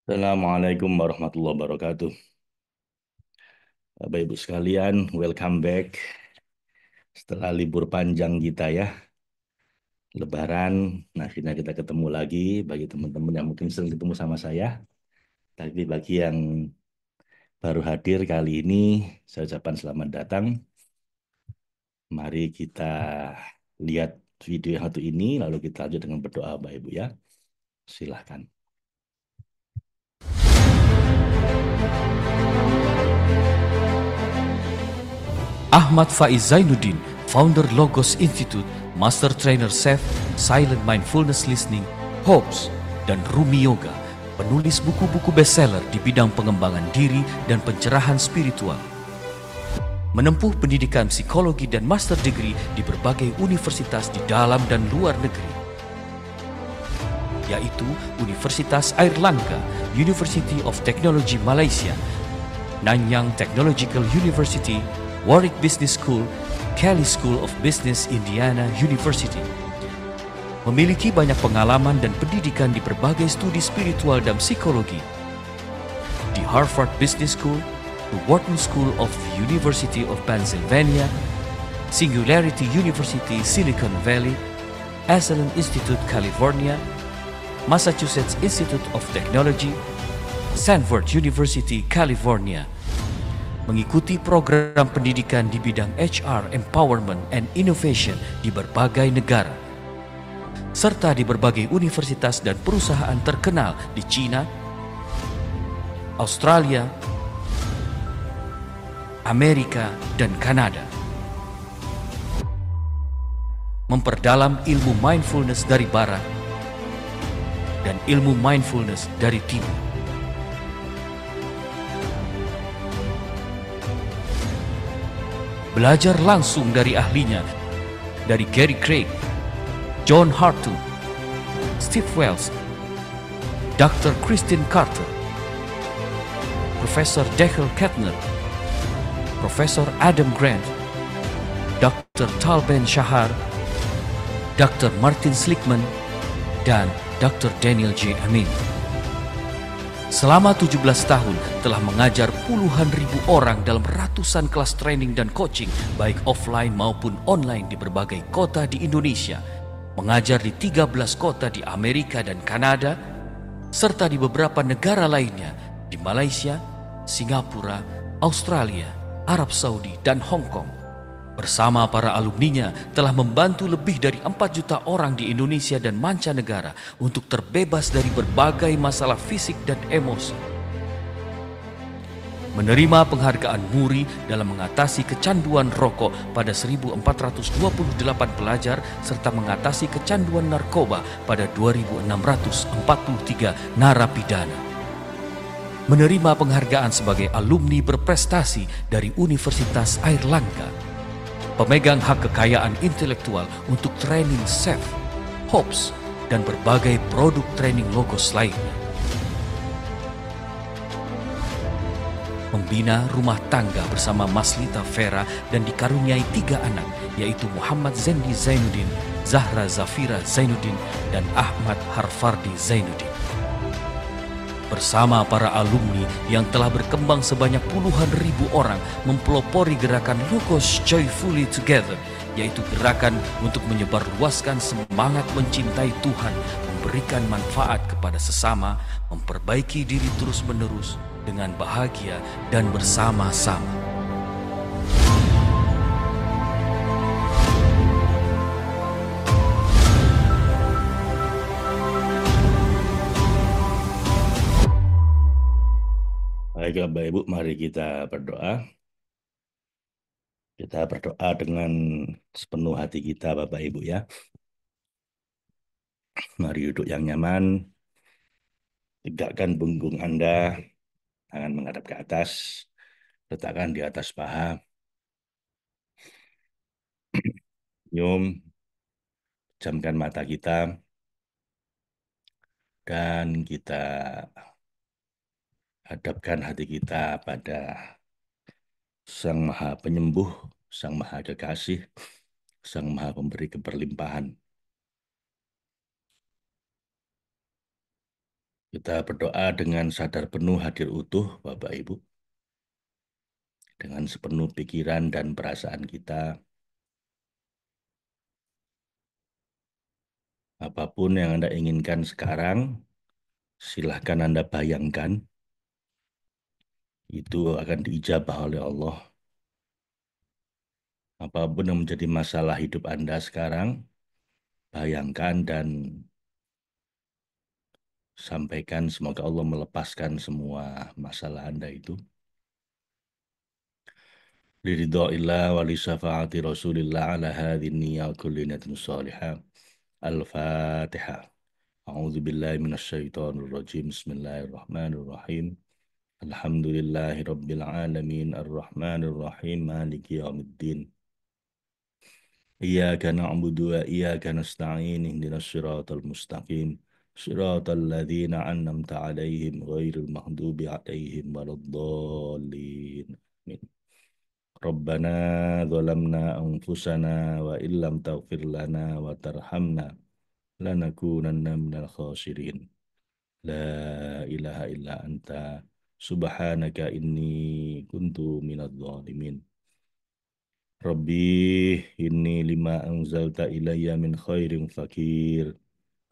Assalamualaikum warahmatullahi wabarakatuh. Bapak Ibu sekalian, welcome back. Setelah libur panjang kita ya, Lebaran. Nah, akhirnya kita ketemu lagi bagi teman-teman yang mungkin sering ketemu sama saya. Tapi bagi yang baru hadir kali ini, saya ucapkan selamat datang. Mari kita lihat video yang satu ini, lalu kita lanjut dengan berdoa Bapak Ibu ya. Silahkan. Ahmad Faiz Zainuddin, founder Logos Institute, Master Trainer Chef, Silent Mindfulness Listening, Hopes, dan Rumi Yoga, penulis buku-buku bestseller di bidang pengembangan diri dan pencerahan spiritual. Menempuh pendidikan psikologi dan master degree di berbagai universitas di dalam dan luar negeri, yaitu Universitas Airlangga, University of Technology Malaysia, Nanyang Technological University, Warwick Business School, Kelly School of Business, Indiana University. Memiliki banyak pengalaman dan pendidikan di berbagai studi spiritual dan psikologi. Di Harvard Business School, the Wharton School of the University of Pennsylvania, Singularity University, Silicon Valley, Esalen Institute, California, Massachusetts Institute of Technology, Stanford University, California. Mengikuti program pendidikan di bidang HR, Empowerment, and Innovation di berbagai negara, serta di berbagai universitas dan perusahaan terkenal di China, Australia, Amerika, dan Kanada. Memperdalam ilmu mindfulness dari barat dan ilmu mindfulness dari timur. Belajar langsung dari ahlinya, dari Gary Craig, John Hartung, Steve Wells, Dr. Christine Carter, Profesor Dale Kettner, Profesor Adam Grant, Dr. Tal Ben Shahar, Dr. Martin Slickman, dan Dr. Daniel J. Amin. Selama 17 tahun telah mengajar puluhan ribu orang dalam ratusan kelas training dan coaching baik offline maupun online di berbagai kota di Indonesia, mengajar di 13 kota di Amerika dan Kanada, serta di beberapa negara lainnya di Malaysia, Singapura, Australia, Arab Saudi, dan Hong Kong. Bersama para alumninya telah membantu lebih dari 4 juta orang di Indonesia dan mancanegara untuk terbebas dari berbagai masalah fisik dan emosi. Menerima penghargaan Muri dalam mengatasi kecanduan rokok pada 1428 pelajar serta mengatasi kecanduan narkoba pada 2643 narapidana. Menerima penghargaan sebagai alumni berprestasi dari Universitas Airlangga. Pemegang hak kekayaan intelektual untuk training Chef, Hopes, dan berbagai produk training Logos lainnya. Membina rumah tangga bersama Maslita Vera dan dikaruniai 3 anak, yaitu Muhammad Zendi Zainuddin, Zahra Zafira Zainuddin, dan Ahmad Harfardi Zainuddin. Bersama para alumni yang telah berkembang sebanyak puluhan ribu orang mempelopori gerakan Logos Joyfully Together, yaitu gerakan untuk menyebarluaskan semangat mencintai Tuhan, memberikan manfaat kepada sesama, memperbaiki diri terus-menerus dengan bahagia dan bersama-sama. Baik Bapak Ibu, mari kita berdoa. Kita berdoa dengan sepenuh hati kita Bapak Ibu ya. Mari duduk yang nyaman, tegakkan punggung Anda, tangan menghadap ke atas, letakkan di atas paha, senyum, pejamkan mata kita, dan kita hadapkan hati kita pada Sang Maha Penyembuh, Sang Maha Kekasih, Sang Maha Pemberi Keberlimpahan. Kita berdoa dengan sadar penuh hadir utuh, Bapak Ibu, dengan sepenuh pikiran dan perasaan kita. Apapun yang Anda inginkan sekarang, silahkan Anda bayangkan, itu akan diijabah oleh Allah. Apapun yang menjadi masalah hidup Anda sekarang, bayangkan dan sampaikan, semoga Allah melepaskan semua masalah Anda itu. Liridha'illah wa li syafaati Rasulillah ala hadhin niyya kulli niyatin salihah. Al-Fatihah. A'udzu billahi minasyaitonir rajim. Bismillahirrahmanirrahim. Alhamdulillahi rabbil alamin arrahmanir rahim maliki yaumiddin. Iyyaka na'budu wa iyyaka nasta'in ihdinas siratal mustaqim. Siratal ladzina an'amta 'alaihim ghairil maghdubi 'alaihim waladdallin. Amin. Rabbana zalamna anfusana wa illam taghfir lana wa tarhamna lanakunanna minal khasirin. La ilaha illa anta subhanaka inni kuntu minadh dhalimin. Rabbi inni lima anzalta ilayya min khairin fakir.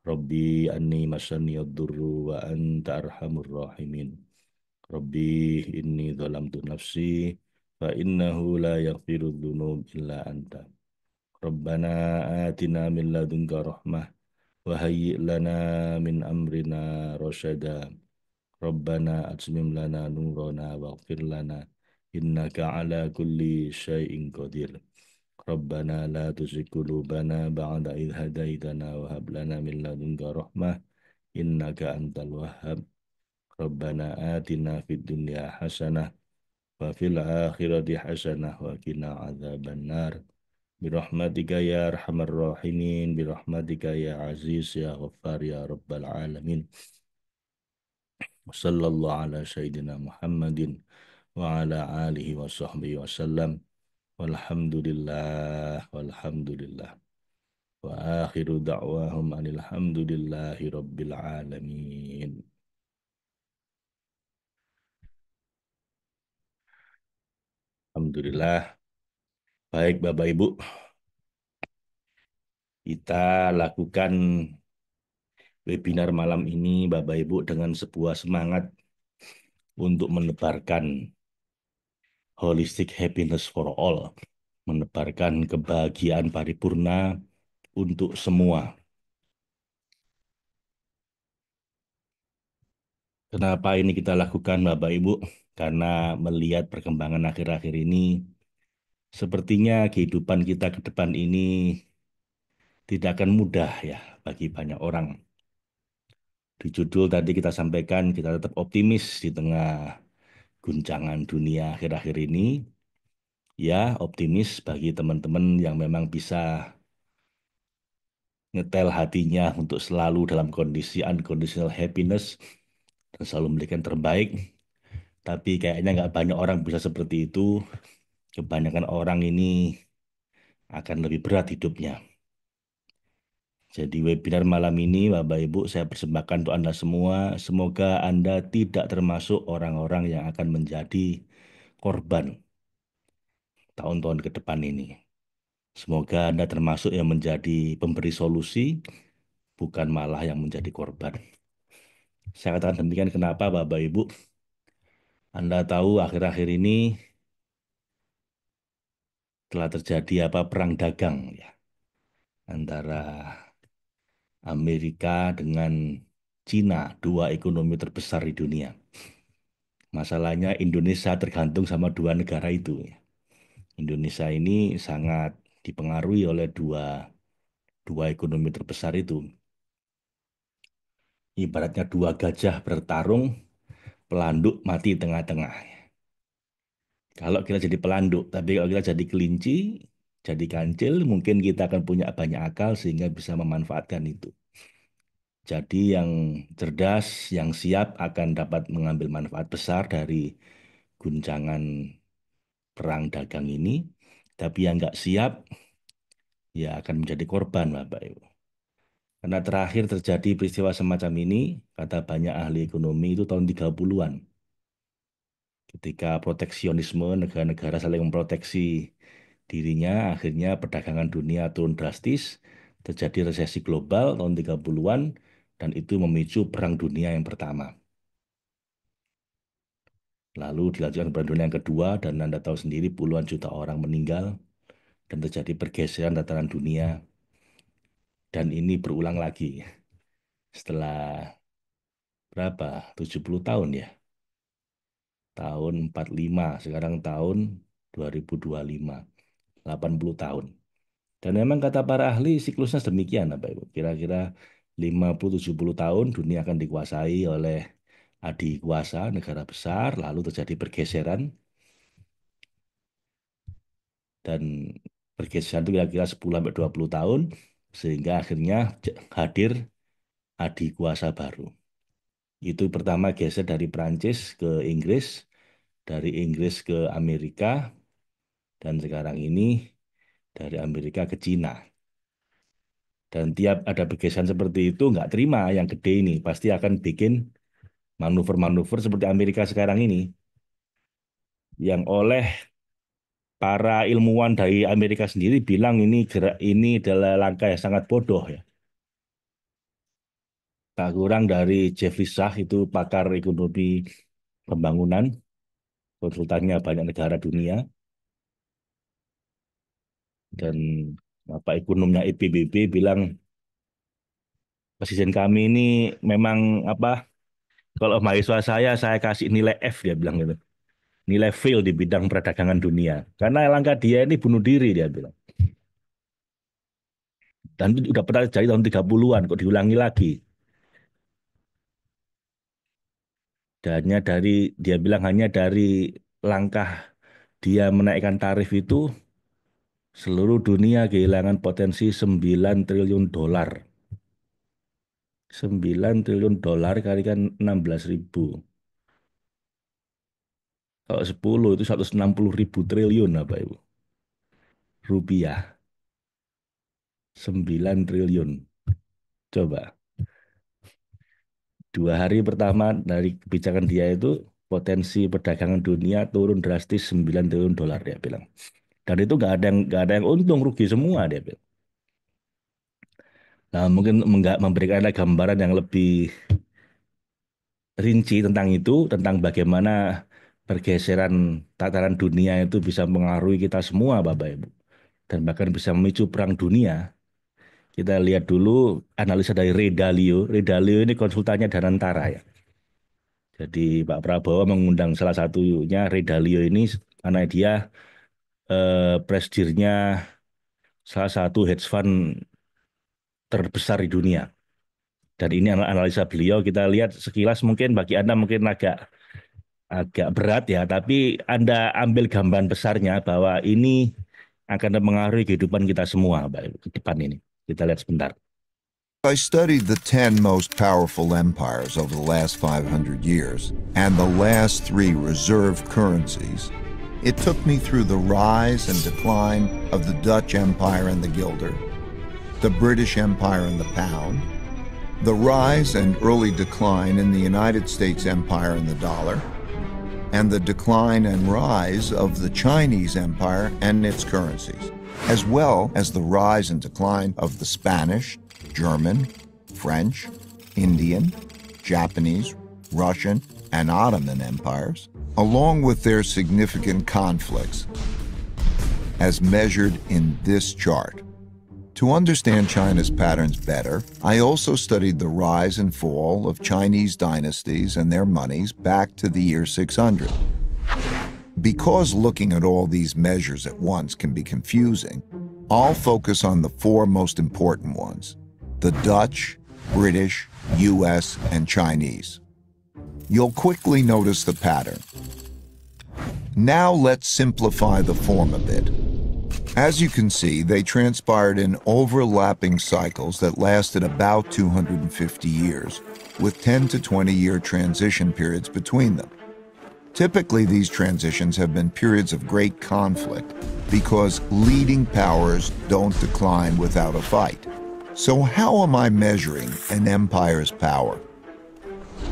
Rabbi anni masani ad-durru wa anta arhamur rahimin. Rabbi inni zalamtu nafsi fa innahu la yaghfiru dzunub illa anta. Rabbana atina min ladunka rahmah wa hayyi' lana min amrina rasyada. Rabbana atmim lana nurana waghfir lana innaka ala kulli syai'in qadir. Rabbana la tuzigh qulubana ba'da idh hadaitana wa hab lana min ladunka rahmah innaka antal wahhab. Rabbana atina fid dunya hasanah wa fil akhirati hasanah wa qina adzabannar. Birahmatika ya arhamar rahimin, birahmatika ya aziz ya ghaffar ya rabbal alamin. Sallallahu ala sayyidina Muhammadin wa ala alihi wa sahbihi wa sallam. Walhamdulillah. Wa akhiru da'wahum anilhamdulillahi rabbil alamin. Alhamdulillah. Baik Bapak Ibu, kita lakukan webinar malam ini Bapak Ibu dengan sebuah semangat untuk menebarkan holistic happiness for all, menebarkan kebahagiaan paripurna untuk semua. Kenapa ini kita lakukan Bapak Ibu? Karena melihat perkembangan akhir-akhir ini, sepertinya kehidupan kita ke depan ini tidak akan mudah ya bagi banyak orang. Di judul tadi kita sampaikan kita tetap optimis di tengah guncangan dunia akhir-akhir ini. Ya, optimis bagi teman-teman yang memang bisa nyetel hatinya untuk selalu dalam kondisi unconditional happiness dan selalu memberikan terbaik. Tapi kayaknya nggak banyak orang bisa seperti itu. Kebanyakan orang ini akan lebih berat hidupnya. Jadi webinar malam ini Bapak Ibu saya persembahkan untuk Anda semua. Semoga Anda tidak termasuk orang-orang yang akan menjadi korban tahun-tahun ke depan ini. Semoga Anda termasuk yang menjadi pemberi solusi, bukan malah yang menjadi korban. Saya katakan demikian kenapa Bapak Ibu? Anda tahu akhir-akhir ini telah terjadi perang dagang ya antara Amerika dengan Cina, dua ekonomi terbesar di dunia. Masalahnya Indonesia tergantung sama dua negara itu. Indonesia ini sangat dipengaruhi oleh dua ekonomi terbesar itu. Ibaratnya dua gajah bertarung, pelanduk mati tengah-tengah. Kalau kita jadi pelanduk, tapi kalau kita jadi kelinci, jadi kancil, mungkin kita akan punya banyak akal sehingga bisa memanfaatkan itu. Jadi yang cerdas, yang siap akan dapat mengambil manfaat besar dari guncangan perang dagang ini, tapi yang nggak siap ya akan menjadi korban, Bapak Ibu. Karena terakhir terjadi peristiwa semacam ini, kata banyak ahli ekonomi itu tahun 30-an. Ketika proteksionisme, negara-negara saling memproteksi dirinya, akhirnya perdagangan dunia turun drastis, terjadi resesi global tahun 30-an, dan itu memicu Perang Dunia yang pertama. Lalu dilanjutkan Perang Dunia yang kedua, dan Anda tahu sendiri puluhan juta orang meninggal, dan terjadi pergeseran dataran dunia, dan ini berulang lagi setelah berapa? 70 tahun ya. Tahun 45, sekarang tahun 2025, 80 tahun. Dan memang kata para ahli siklusnya demikian, Bapak Ibu. Kira-kira 50-70 tahun dunia akan dikuasai oleh adik kuasa negara besar, lalu terjadi pergeseran, dan pergeseran itu kira-kira 10-20 tahun, sehingga akhirnya hadir adik kuasa baru. Itu pertama geser dari Prancis ke Inggris, dari Inggris ke Amerika, dan sekarang ini dari Amerika ke Cina. Dan tiap ada pergeseran seperti itu, nggak terima yang gede ini. Pasti akan bikin manuver-manuver seperti Amerika sekarang ini. Yang oleh para ilmuwan dari Amerika sendiri bilang ini gerak ini adalah langkah yang sangat bodoh ya. Tak kurang dari Jeffrey Sachs itu pakar ekonomi pembangunan, konsultannya banyak negara dunia, dan apa ekonomnya IPBB bilang presiden kami ini memang apa kalau mahasiswa saya kasih nilai F dia bilang gitu. Nilai fail di bidang perdagangan dunia. Karena langkah dia ini bunuh diri dia bilang. Dan itu udah pernah terjadi tahun 30-an kok diulangi lagi. Dan dia bilang hanya dari langkah dia menaikkan tarif itu seluruh dunia kehilangan potensi 9 triliun dolar. 9 triliun dolar kalikan 16.000. Kalau 10 itu 160.000 triliun apa Ibu? Rupiah. 9 triliun. Coba. 2 hari pertama dari kebijakan dia itu potensi perdagangan dunia turun drastis 9 triliun dolar dia bilang. Dan itu nggak ada yang untung, rugi semua dia bilang. Nah, mungkin nggak memberikan ada gambaran yang lebih rinci tentang itu, tentang bagaimana pergeseran tataran dunia itu bisa mengaruhi kita semua, Bapak Ibu. Dan bahkan bisa memicu perang dunia. Kita lihat dulu analisa dari Ray Dalio. Ray Dalio ini konsultannya Danantara ya. Jadi Pak Prabowo mengundang salah satunya Ray Dalio ini karena dia presidennya salah satu hedge fund terbesar di dunia. Dan ini analisa beliau kita lihat sekilas mungkin bagi Anda mungkin agak agak berat ya, tapi Anda ambil gambaran besarnya bahwa ini akan mempengaruhi kehidupan kita semua Pak, ke depan ini. Kita lihat sebentar. I studied the 10 most powerful empires over the last 500 years and the last 3 reserve currencies. It took me through the rise and decline of the Dutch Empire and the guilder, the British Empire and the pound, the rise and early decline in the United States Empire and the dollar, and the decline and rise of the Chinese Empire and its currencies, as well as the rise and decline of the Spanish, German, French, Indian, Japanese, Russian, and Ottoman empires, along with their significant conflicts, as measured in this chart. To understand China's patterns better, I also studied the rise and fall of Chinese dynasties and their monies back to the year 600. Because looking at all these measures at once can be confusing, I'll focus on the 4 most important ones: the Dutch, British, US, and Chinese. You'll quickly notice the pattern. Now let's simplify the form a bit. As you can see, they transpired in overlapping cycles that lasted about 250 years, with 10 to 20-year transition periods between them. Typically, these transitions have been periods of great conflict because leading powers don't decline without a fight. So, how am I measuring an empire's power?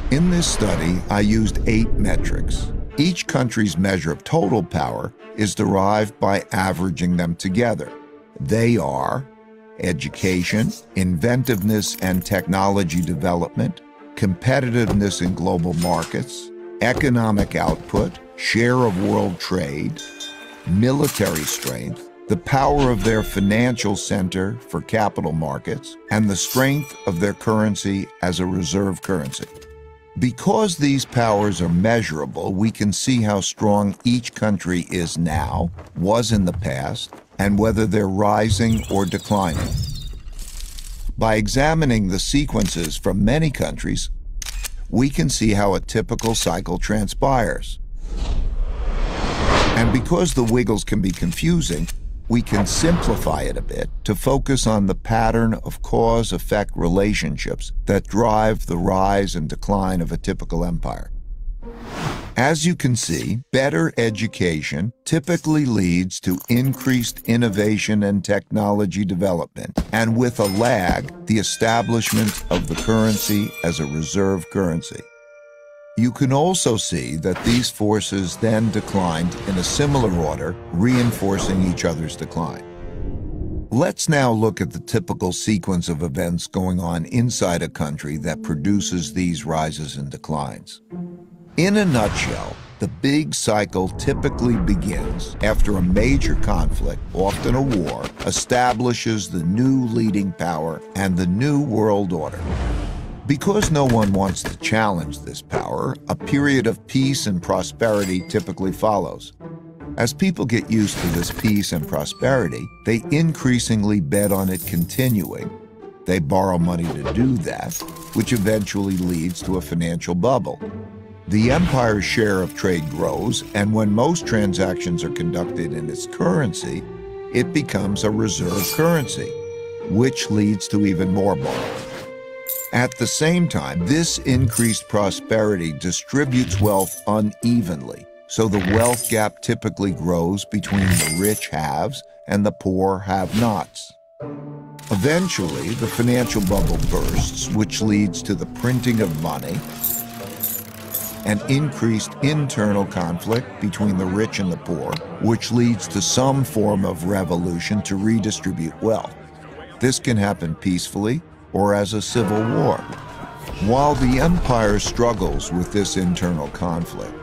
In this study, I used 8 metrics. Each country's measure of total power is derived by averaging them together. They are education, inventiveness and technology development, competitiveness in global markets, economic output, share of world trade, military strength, the power of their financial center for capital markets, and the strength of their currency as a reserve currency. Because these powers are measurable, we can see how strong each country is now, was in the past, and whether they're rising or declining. By examining the sequences from many countries, we can see how a typical cycle transpires. And because the wiggles can be confusing, we can simplify it a bit to focus on the pattern of cause-effect relationships that drive the rise and decline of a typical empire. As you can see, better education typically leads to increased innovation and technology development, and with a lag, the establishment of the currency as a reserve currency. You can also see that these forces then declined in a similar order, reinforcing each other's decline. Let's now look at the typical sequence of events going on inside a country that produces these rises and declines. In a nutshell, the big cycle typically begins after a major conflict, often a war, establishes the new leading power and the new world order. Because no one wants to challenge this power, a period of peace and prosperity typically follows. As people get used to this peace and prosperity, they increasingly bet on it continuing. They borrow money to do that, which eventually leads to a financial bubble. The empire's share of trade grows, and when most transactions are conducted in its currency, it becomes a reserve currency, which leads to even more borrowing. At the same time, this increased prosperity distributes wealth unevenly, so the wealth gap typically grows between the rich haves and the poor have-nots. Eventually, the financial bubble bursts, which leads to the printing of money and increased internal conflict between the rich and the poor, which leads to some form of revolution to redistribute wealth. This can happen peacefully or as a civil war. While the empire struggles with this internal conflict,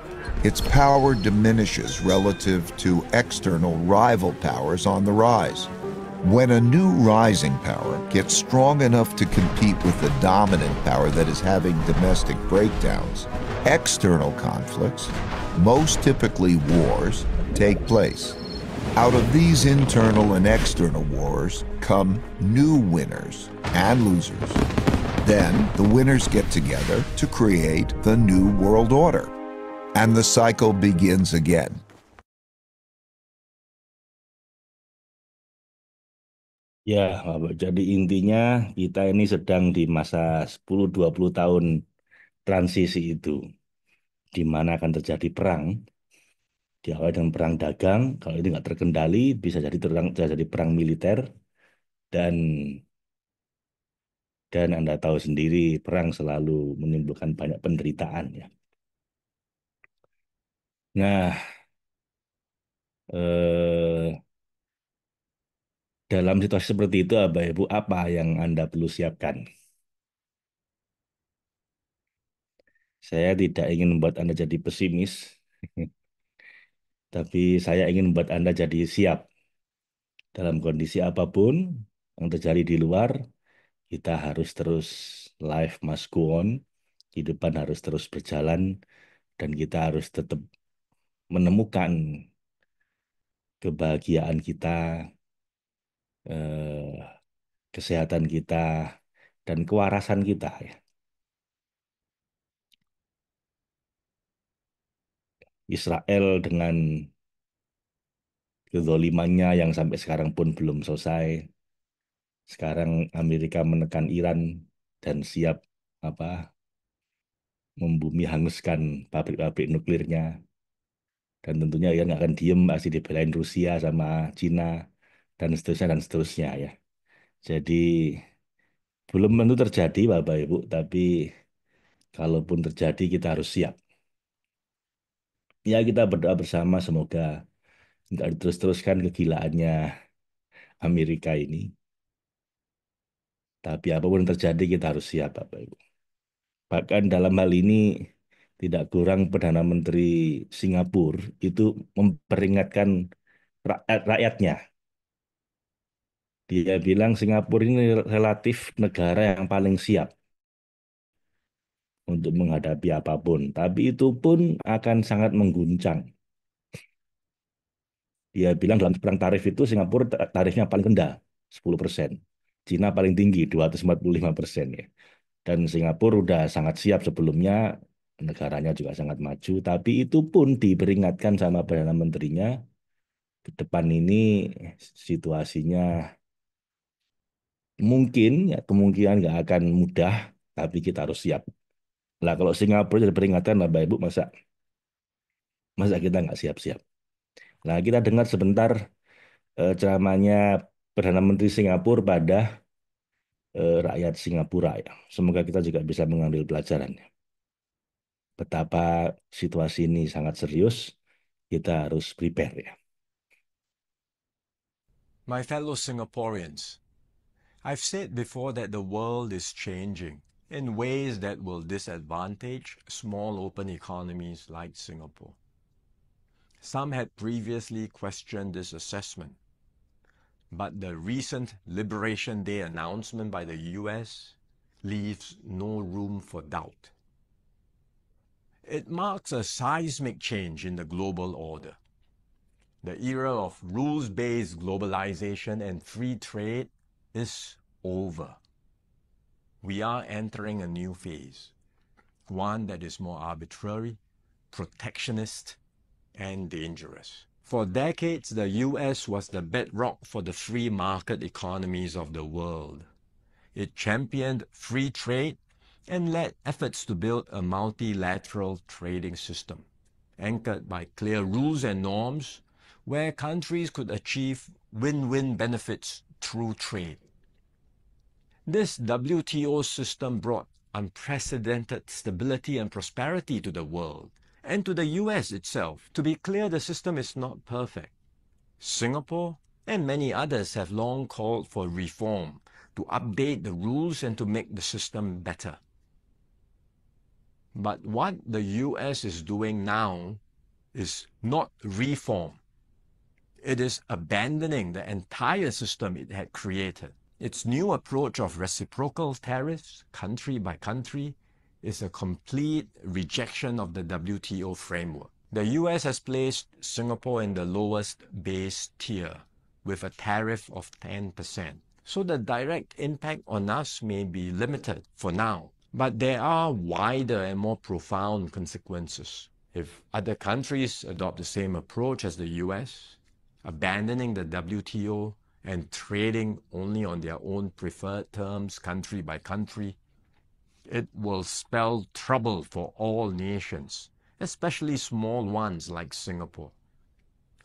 its power diminishes relative to external rival powers on the rise. When a new rising power gets strong enough to compete with the dominant power that is having domestic breakdowns, external conflicts, most typically wars, take place. Out of these internal and external wars come new winners and losers. Then the winners get together to create the new world order, and the cycle begins again. Ya, jadi intinya kita ini sedang di masa 10-20 tahun transisi itu, di mana akan terjadi perang. Diawali dengan perang dagang, kalau ini nggak terkendali, bisa jadi perang militer, dan Anda tahu sendiri, perang selalu menimbulkan banyak penderitaan ya. Nah, eh, dalam situasi seperti itu, Bapak Ibu, apa yang Anda perlu siapkan? Saya tidak ingin membuat Anda jadi pesimis, tapi saya ingin membuat Anda jadi siap dalam kondisi apapun yang terjadi di luar. Kita harus terus, life must go on, kehidupan harus terus berjalan, dan kita harus tetap menemukan kebahagiaan kita, eh, kesehatan kita, dan kewarasan kita ya. Israel dengan kezolimannya yang sampai sekarang pun belum selesai. Sekarang Amerika menekan Iran dan siap apa membumi hanguskan pabrik-pabrik nuklirnya. Dan tentunya Iran nggak akan diem, pasti dibelain Rusia sama Cina dan seterusnya ya. Jadi Belum tentu terjadi, Bapak Ibu, tapi kalaupun terjadi kita harus siap. Ya kita berdoa bersama semoga nggak diterus-teruskan kegilaannya Amerika ini. Tapi apapun yang terjadi kita harus siap, Bapak Ibu. Bahkan dalam hal ini tidak kurang Perdana Menteri Singapura itu memperingatkan rakyatnya. Dia bilang Singapura ini relatif negara yang paling siap untuk menghadapi apapun. Tapi itu pun akan sangat mengguncang. Dia bilang dalam perang tarif itu Singapura tarifnya paling rendah, 10%. Cina paling tinggi, 245% ya. Dan Singapura udah sangat siap sebelumnya, negaranya juga sangat maju, tapi itu pun diperingatkan sama Perdana Menterinya, ke depan ini situasinya mungkin, ya kemungkinan nggak akan mudah, tapi kita harus siap. Lah kalau Singapura jadi peringatan, Bapak Ibu, masa masa kita nggak siap-siap. Nah, kita dengar sebentar ceramahnya Perdana Menteri Singapura pada rakyat Singapura ya. Semoga kita juga bisa mengambil pelajaran. Betapa situasi ini sangat serius, kita harus prepare ya. My fellow Singaporeans, I've said before that the world is changing in ways that will disadvantage small open economies like Singapore. Some had previously questioned this assessment, but the recent Liberation Day announcement by the US leaves no room for doubt. It marks a seismic change in the global order. The era of rules-based globalization and free trade is over. We are entering a new phase, one that is more arbitrary, protectionist, and dangerous. For decades, the US was the bedrock for the free market economies of the world. It championed free trade and led efforts to build a multilateral trading system, anchored by clear rules and norms where countries could achieve win-win benefits through trade. This WTO system brought unprecedented stability and prosperity to the world and to the US itself. To be clear, the system is not perfect. Singapore and many others have long called for reform to update the rules and to make the system better. But what the US is doing now is not reform. It is abandoning the entire system it had created. Its new approach of reciprocal tariffs, country by country, is a complete rejection of the WTO framework. The US has placed Singapore in the lowest base tier with a tariff of 10%. So the direct impact on us may be limited for now, but there are wider and more profound consequences. If other countries adopt the same approach as the US, abandoning the WTO and trading only on their own preferred terms, country by country, it will spell trouble for all nations, especially small ones like Singapore.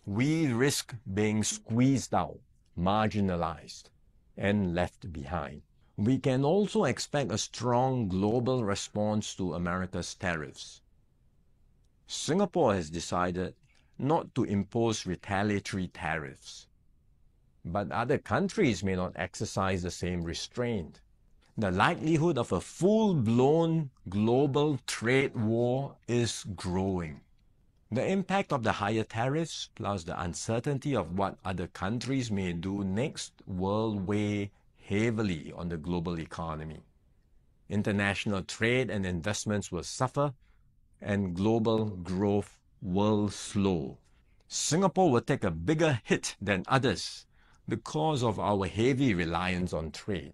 We risk being squeezed out, marginalized, and left behind. We can also expect a strong global response to America's tariffs. Singapore has decided not to impose retaliatory tariffs, but other countries may not exercise the same restraint. The likelihood of a full-blown global trade war is growing. The impact of the higher tariffs plus the uncertainty of what other countries may do next will weigh heavily on the global economy. International trade and investments will suffer, and global growth will slow. Singapore will take a bigger hit than others because of our heavy reliance on trade.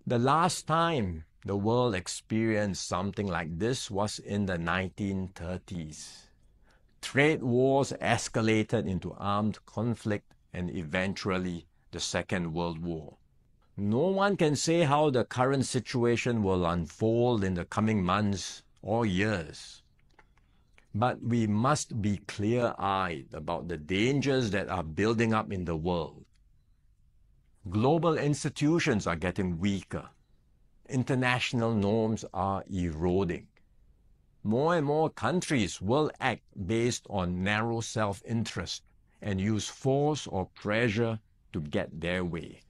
The last time the world experienced something like this was in the 1930s. Trade wars escalated into armed conflict and eventually the Second World War. No one can say how the current situation will unfold in the coming months or years. But we must be clear-eyed about the dangers that are building up in the world. Global institutions are getting weaker. International norms are eroding. More and more countries will act based on narrow self-interest and use force or pressure to get their way.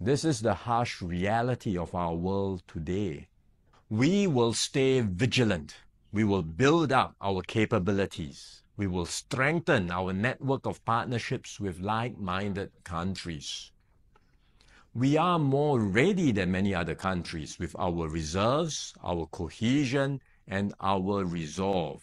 This is the harsh reality of our world today. We will stay vigilant. We will build up our capabilities. We will strengthen our network of partnerships with like-minded countries. We are more ready than many other countries with our reserves, our cohesion, and our resolve.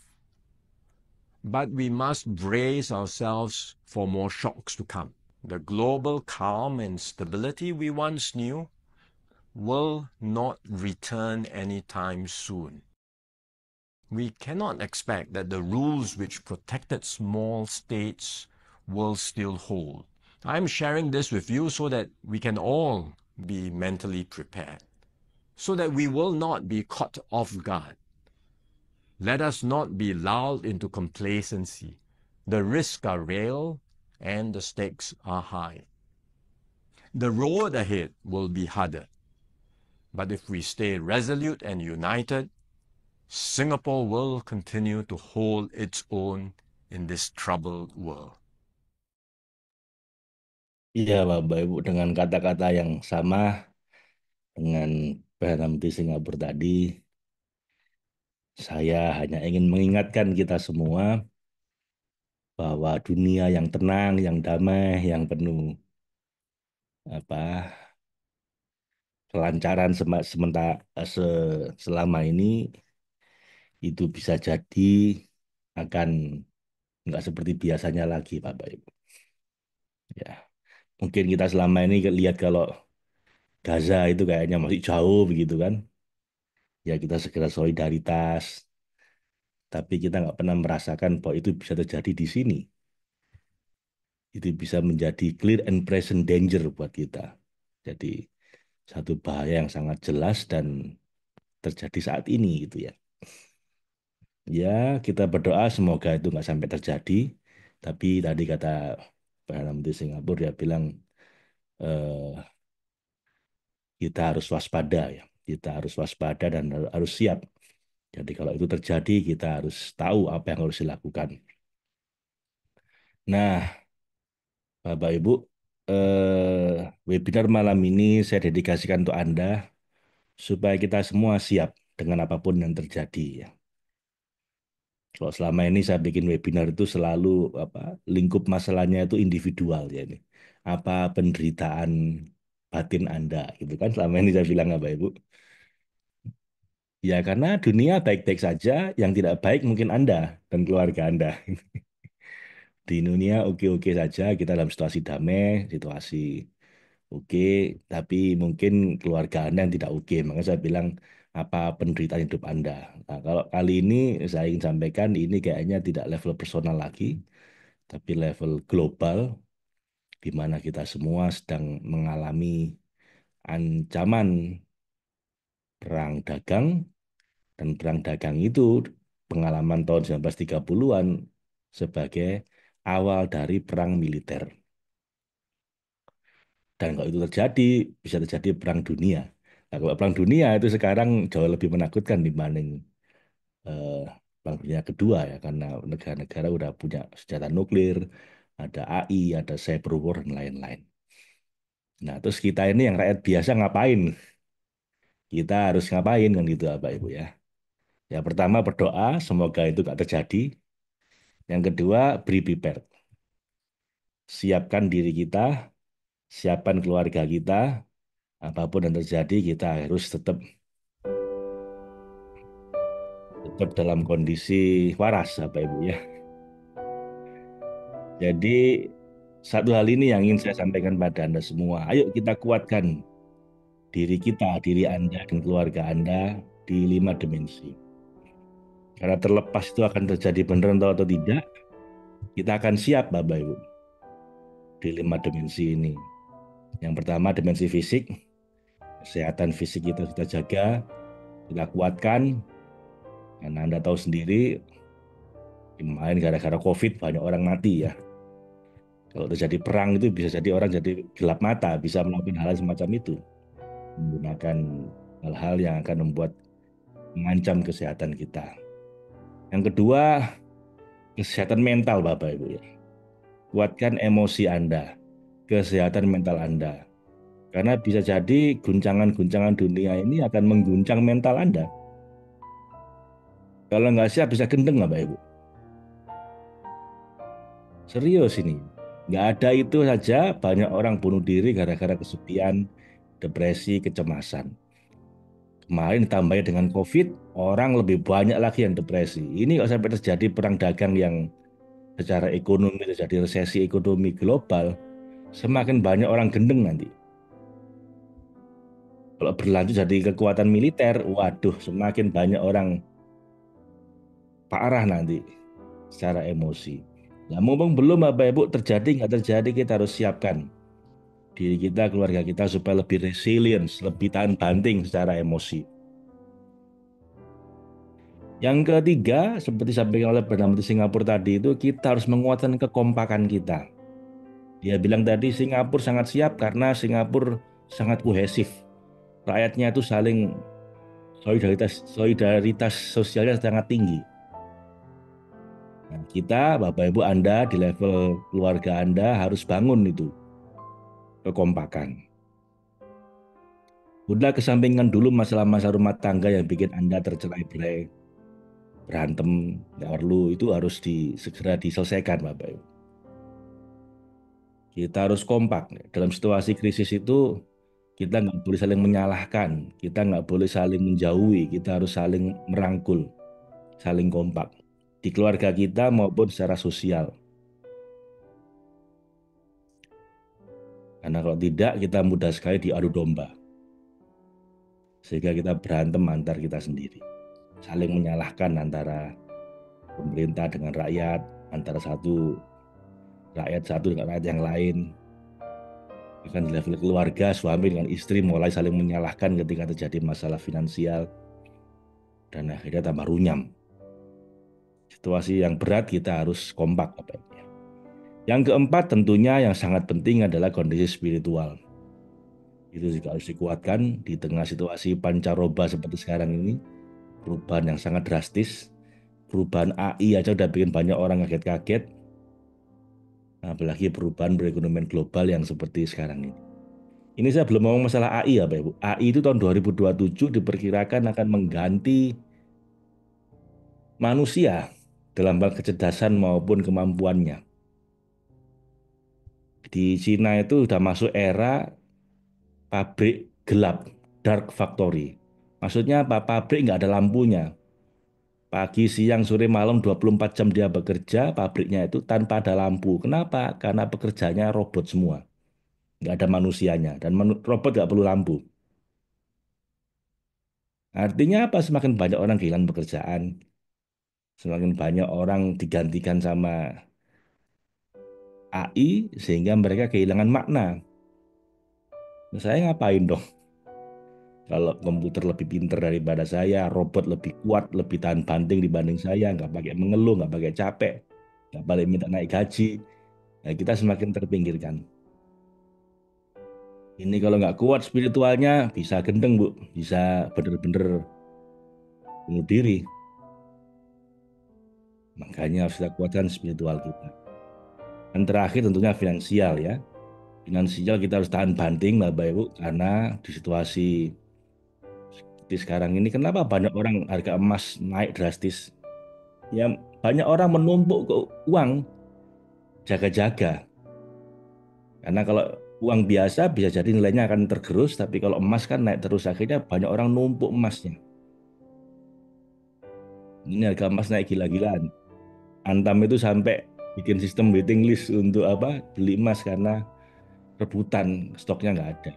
But we must brace ourselves for more shocks to come. The global calm and stability we once knew will not return anytime soon. We cannot expect that the rules which protected small states will still hold. I'm sharing this with you so that we can all be mentally prepared, so that we will not be caught off guard. Let us not be lulled into complacency. The risks are real and the stakes are high. The road ahead will be harder. But if we stay resolute and united, Singapore will continue to hold its own in this troubled world. Iya, Bapak Ibu, dengan kata-kata yang sama dengan Perdana Menteri Singapura tadi, saya hanya ingin mengingatkan kita semua bahwa dunia yang tenang, yang damai, yang penuh apa kelancaran selama ini itu bisa jadi akan nggak seperti biasanya lagi, Bapak Ibu. Ya, mungkin kita selama ini lihat kalau Gaza itu kayaknya masih jauh begitu kan. Ya kita segera solidaritas, tapi kita nggak pernah merasakan bahwa itu bisa terjadi di sini. Itu bisa menjadi clear and present danger buat kita. Jadi satu bahaya yang sangat jelas dan terjadi saat ini gitu ya. Ya kita berdoa semoga itu nggak sampai terjadi. Tapi tadi kata Perdana Menteri Singapura dia bilang eh, kita harus waspada ya. Kita harus waspada dan harus siap. Jadi kalau itu terjadi kita harus tahu apa yang harus dilakukan. Nah, Bapak Ibu, webinar malam ini saya dedikasikan untuk Anda supaya kita semua siap dengan apapun yang terjadi ya. Kalau selama ini saya bikin webinar itu selalu lingkup masalahnya itu individual ya ini. Apa penderitaan batin Anda gitu kan selama ini saya bilang Bapak Ibu. Ya karena dunia baik-baik saja, yang tidak baik mungkin Anda dan keluarga Anda. Di dunia oke-oke saja, kita dalam situasi damai, situasi oke, tapi mungkin keluarga Anda yang tidak oke. Maka saya bilang apa penderitaan hidup Anda. Nah, kalau kali ini saya ingin sampaikan ini kayaknya tidak level personal lagi, tapi level global, di mana kita semua sedang mengalami ancaman perang dagang, dan perang dagang itu pengalaman tahun 1930-an sebagai awal dari perang militer. Dan kalau itu terjadi, bisa terjadi perang dunia. Nah, kalau perang dunia itu sekarang jauh lebih menakutkan dibanding eh, perang dunia kedua ya, karena negara-negara udah punya senjata nuklir, ada AI, ada cyber war dan lain-lain. Nah, terus kita ini yang rakyat biasa ngapain? Kita harus ngapain kan gitu, Bapak Ibu ya. Ya pertama berdoa, semoga itu gak terjadi. Yang kedua, be prepared. Siapkan diri kita, siapkan keluarga kita, apapun yang terjadi kita harus tetap dalam kondisi waras, Bapak Ibu ya. Jadi satu hal ini yang ingin saya sampaikan pada Anda semua. Ayo kita kuatkan diri kita, diri Anda dan keluarga Anda di 5 dimensi. Karena terlepas itu akan terjadi benar atau tidak, kita akan siap Bapak Ibu di 5 dimensi ini. Yang pertama dimensi fisik, kesehatan fisik kita jaga, kita kuatkan. Karena Anda tahu sendiri, kemarin gara-gara COVID banyak orang mati ya. Kalau terjadi perang itu bisa jadi orang jadi gelap mata, bisa melakukan hal semacam itu. menggunakan hal-hal yang akan membuat mengancam kesehatan kita. Yang kedua, kesehatan mental Bapak Ibu ya. Kuatkan emosi Anda, kesehatan mental Anda. Karena bisa jadi guncangan-guncangan dunia ini akan mengguncang mental Anda. Kalau nggak siap bisa gendeng Bapak Ibu. Serius ini. Nggak ada itu saja banyak orang bunuh diri gara-gara kesepian, depresi, kecemasan. Kemarin ditambahnya dengan COVID, orang lebih banyak lagi yang depresi. Ini kalau sampai terjadi perang dagang yang secara ekonomi terjadi resesi ekonomi global, semakin banyak orang gendeng nanti. Kalau berlanjut jadi kekuatan militer, waduh, semakin banyak orang parah nanti secara emosi. Nah, mumpung belum Bapak Ibu terjadi nggak terjadi, kita harus siapkan diri kita, keluarga kita supaya lebih resilience, lebih tahan banting secara emosi. Yang ketiga, seperti disampaikan oleh Perdana Menteri Singapura tadi itu, kita harus menguatkan kekompakan kita. Dia bilang tadi Singapura sangat siap karena Singapura sangat kohesif. Rakyatnya itu saling solidaritas sosialnya sangat tinggi. Nah, kita, Bapak Ibu Anda di level keluarga Anda harus bangun itu kekompakan. Udah kesampingkan dulu masalah-masalah rumah tangga yang bikin Anda tercerai-berai, berantem, nggak perlu, itu harus segera diselesaikan Bapak Ibu. Kita harus kompak. Dalam situasi krisis itu kita nggak boleh saling menyalahkan, kita nggak boleh saling menjauhi, kita harus saling merangkul, saling kompak. Di keluarga kita maupun secara sosial. Karena kalau tidak kita mudah sekali diadu domba. Sehingga kita berantem antar kita sendiri. Saling menyalahkan antara pemerintah dengan rakyat, antara rakyat satu dengan rakyat yang lain. Bahkan di level keluarga, suami dengan istri mulai saling menyalahkan ketika terjadi masalah finansial. Dan akhirnya tambah runyam. Situasi yang berat kita harus kompak. Yang keempat tentunya yang sangat penting adalah kondisi spiritual. Itu juga harus dikuatkan di tengah situasi pancaroba seperti sekarang ini. Perubahan yang sangat drastis. Perubahan AI aja udah bikin banyak orang kaget-kaget. Apalagi perubahan perekonomian global yang seperti sekarang ini. Ini saya belum ngomong masalah AI ya Pak Ibu. AI itu tahun 2027 diperkirakan akan mengganti manusia dalam hal kecerdasan maupun kemampuannya. Di Cina itu sudah masuk era pabrik gelap, dark factory. Maksudnya apa? Pabrik nggak ada lampunya. Pagi, siang, sore, malam 24 jam dia bekerja, pabriknya itu tanpa ada lampu. Kenapa? Karena pekerjanya robot semua. Nggak ada manusianya. Dan robot nggak perlu lampu. Artinya apa? Semakin banyak orang kehilangan pekerjaan. Semakin banyak orang digantikan sama AI, sehingga mereka kehilangan makna. Nah, saya ngapain dong? Kalau komputer lebih pinter daripada saya, robot lebih kuat, lebih tahan banting dibanding saya, nggak pakai mengeluh, nggak pakai capek, nggak pakai minta naik gaji, ya kita semakin terpinggirkan. Ini kalau nggak kuat spiritualnya, bisa gendeng Bu, bisa bener-bener bunuh diri. Makanya harus kita kuatkan spiritual kita. Dan terakhir tentunya finansial ya. Finansial kita harus tahan banting Bapak Ibu, karena di situasi seperti sekarang ini, kenapa banyak orang harga emas naik drastis? Ya banyak orang menumpuk ke uang, jaga-jaga. Karena kalau uang biasa bisa jadi nilainya akan tergerus, tapi kalau emas kan naik terus, akhirnya banyak orang numpuk emasnya. Ini harga emas naik gila-gilaan. Antam itu sampai bikin sistem waiting list untuk apa? Beli emas karena rebutan, stoknya nggak ada.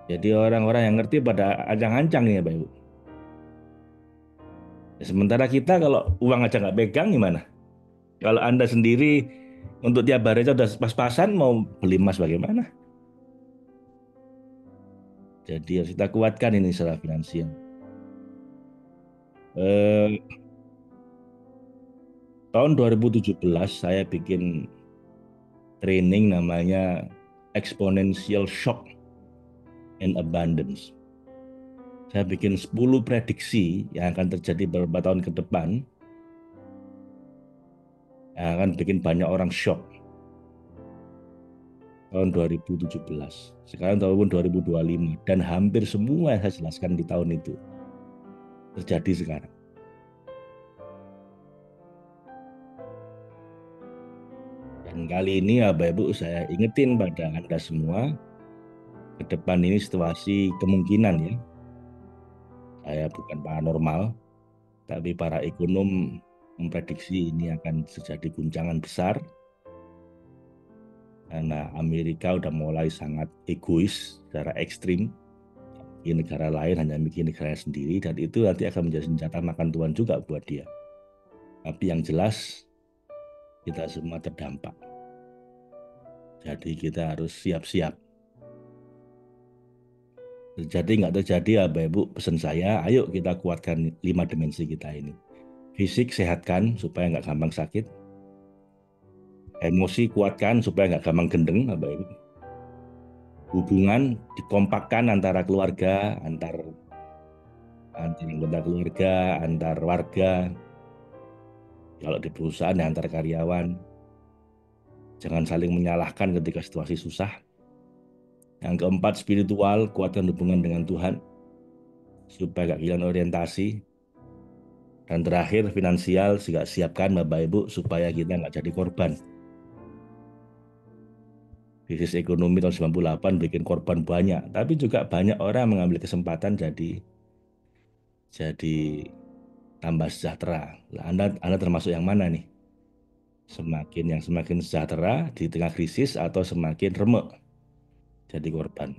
Jadi orang-orang yang ngerti pada ancang-ancang ya Pak Ibu. Ya, sementara kita kalau uang aja nggak pegang gimana? Kalau Anda sendiri untuk tiap hari aja udah pas-pasan, mau beli emas bagaimana? Jadi harus kita kuatkan ini secara finansial. Eh, tahun 2017 saya bikin training namanya exponential shock. and abundance. Saya bikin 10 prediksi yang akan terjadi beberapa tahun ke depan, yang akan bikin banyak orang shock. Tahun 2017, sekarang tahun 2025, dan hampir semua yang saya jelaskan di tahun itu terjadi sekarang. Dan kali ini Bapak Ibu saya ingetin pada Anda semua, ke depan ini situasi kemungkinan ya, saya bukan paranormal, tapi para ekonom memprediksi ini akan terjadi guncangan besar karena Amerika udah mulai sangat egois secara ekstrim. Di negara lain hanya bikin negaranya sendiri, dan itu nanti akan menjadi senjata makan tuan juga buat dia. Tapi yang jelas kita semua terdampak. Jadi kita harus siap-siap. Terjadi nggak terjadi ya Bapak Ibu, pesan saya, ayo kita kuatkan 5 dimensi kita ini. Fisik sehatkan supaya nggak gampang sakit. Emosi kuatkan supaya nggak gampang gendeng Bapak Ibu. Hubungan dikompakkan antara keluarga, antar anggota keluarga, antar warga. Kalau di perusahaan ya antar karyawan. Jangan saling menyalahkan ketika situasi susah. Yang keempat, spiritual, kuatkan hubungan dengan Tuhan supaya gak kehilangan orientasi. Dan terakhir, finansial, juga siapkan Bapak Ibu supaya kita nggak jadi korban. Krisis ekonomi tahun 98 bikin korban banyak, tapi juga banyak orang mengambil kesempatan jadi tambah sejahtera. Lah, Anda termasuk yang mana nih? Semakin sejahtera di tengah krisis atau semakin remek jadi korban?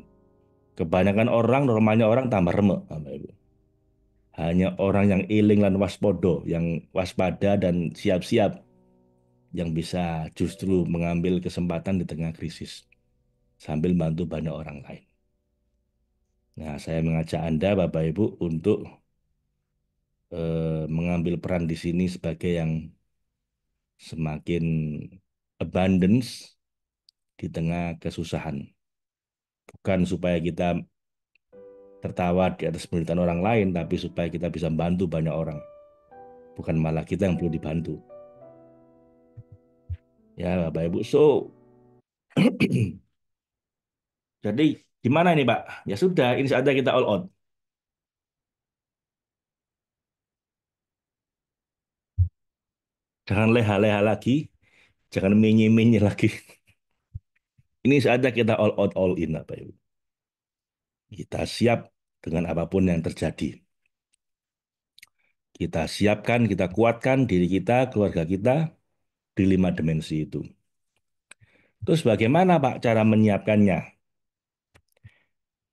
Kebanyakan orang, normalnya orang tambah remek, Bapak Ibu. Hanya orang yang eling dan waspodo, yang waspada dan siap-siap, yang bisa justru mengambil kesempatan di tengah krisis sambil bantu banyak orang lain. Nah, saya mengajak Anda, Bapak Ibu, untuk mengambil peran di sini sebagai yang semakin abundance di tengah kesusahan. Bukan supaya kita tertawa di atas penderitaan orang lain, tapi supaya kita bisa membantu banyak orang. Bukan malah kita yang perlu dibantu. Ya, Bapak Ibu. So, jadi gimana ini, Pak? Ya sudah, ini saatnya kita all out. Jangan leha-leha lagi, jangan minyi-minyi lagi. Ini saatnya kita all out, all in, Bapak Ibu. Kita siap dengan apapun yang terjadi. Kita siapkan, kita kuatkan diri kita, keluarga kita di 5 dimensi itu. Terus bagaimana, Pak, cara menyiapkannya?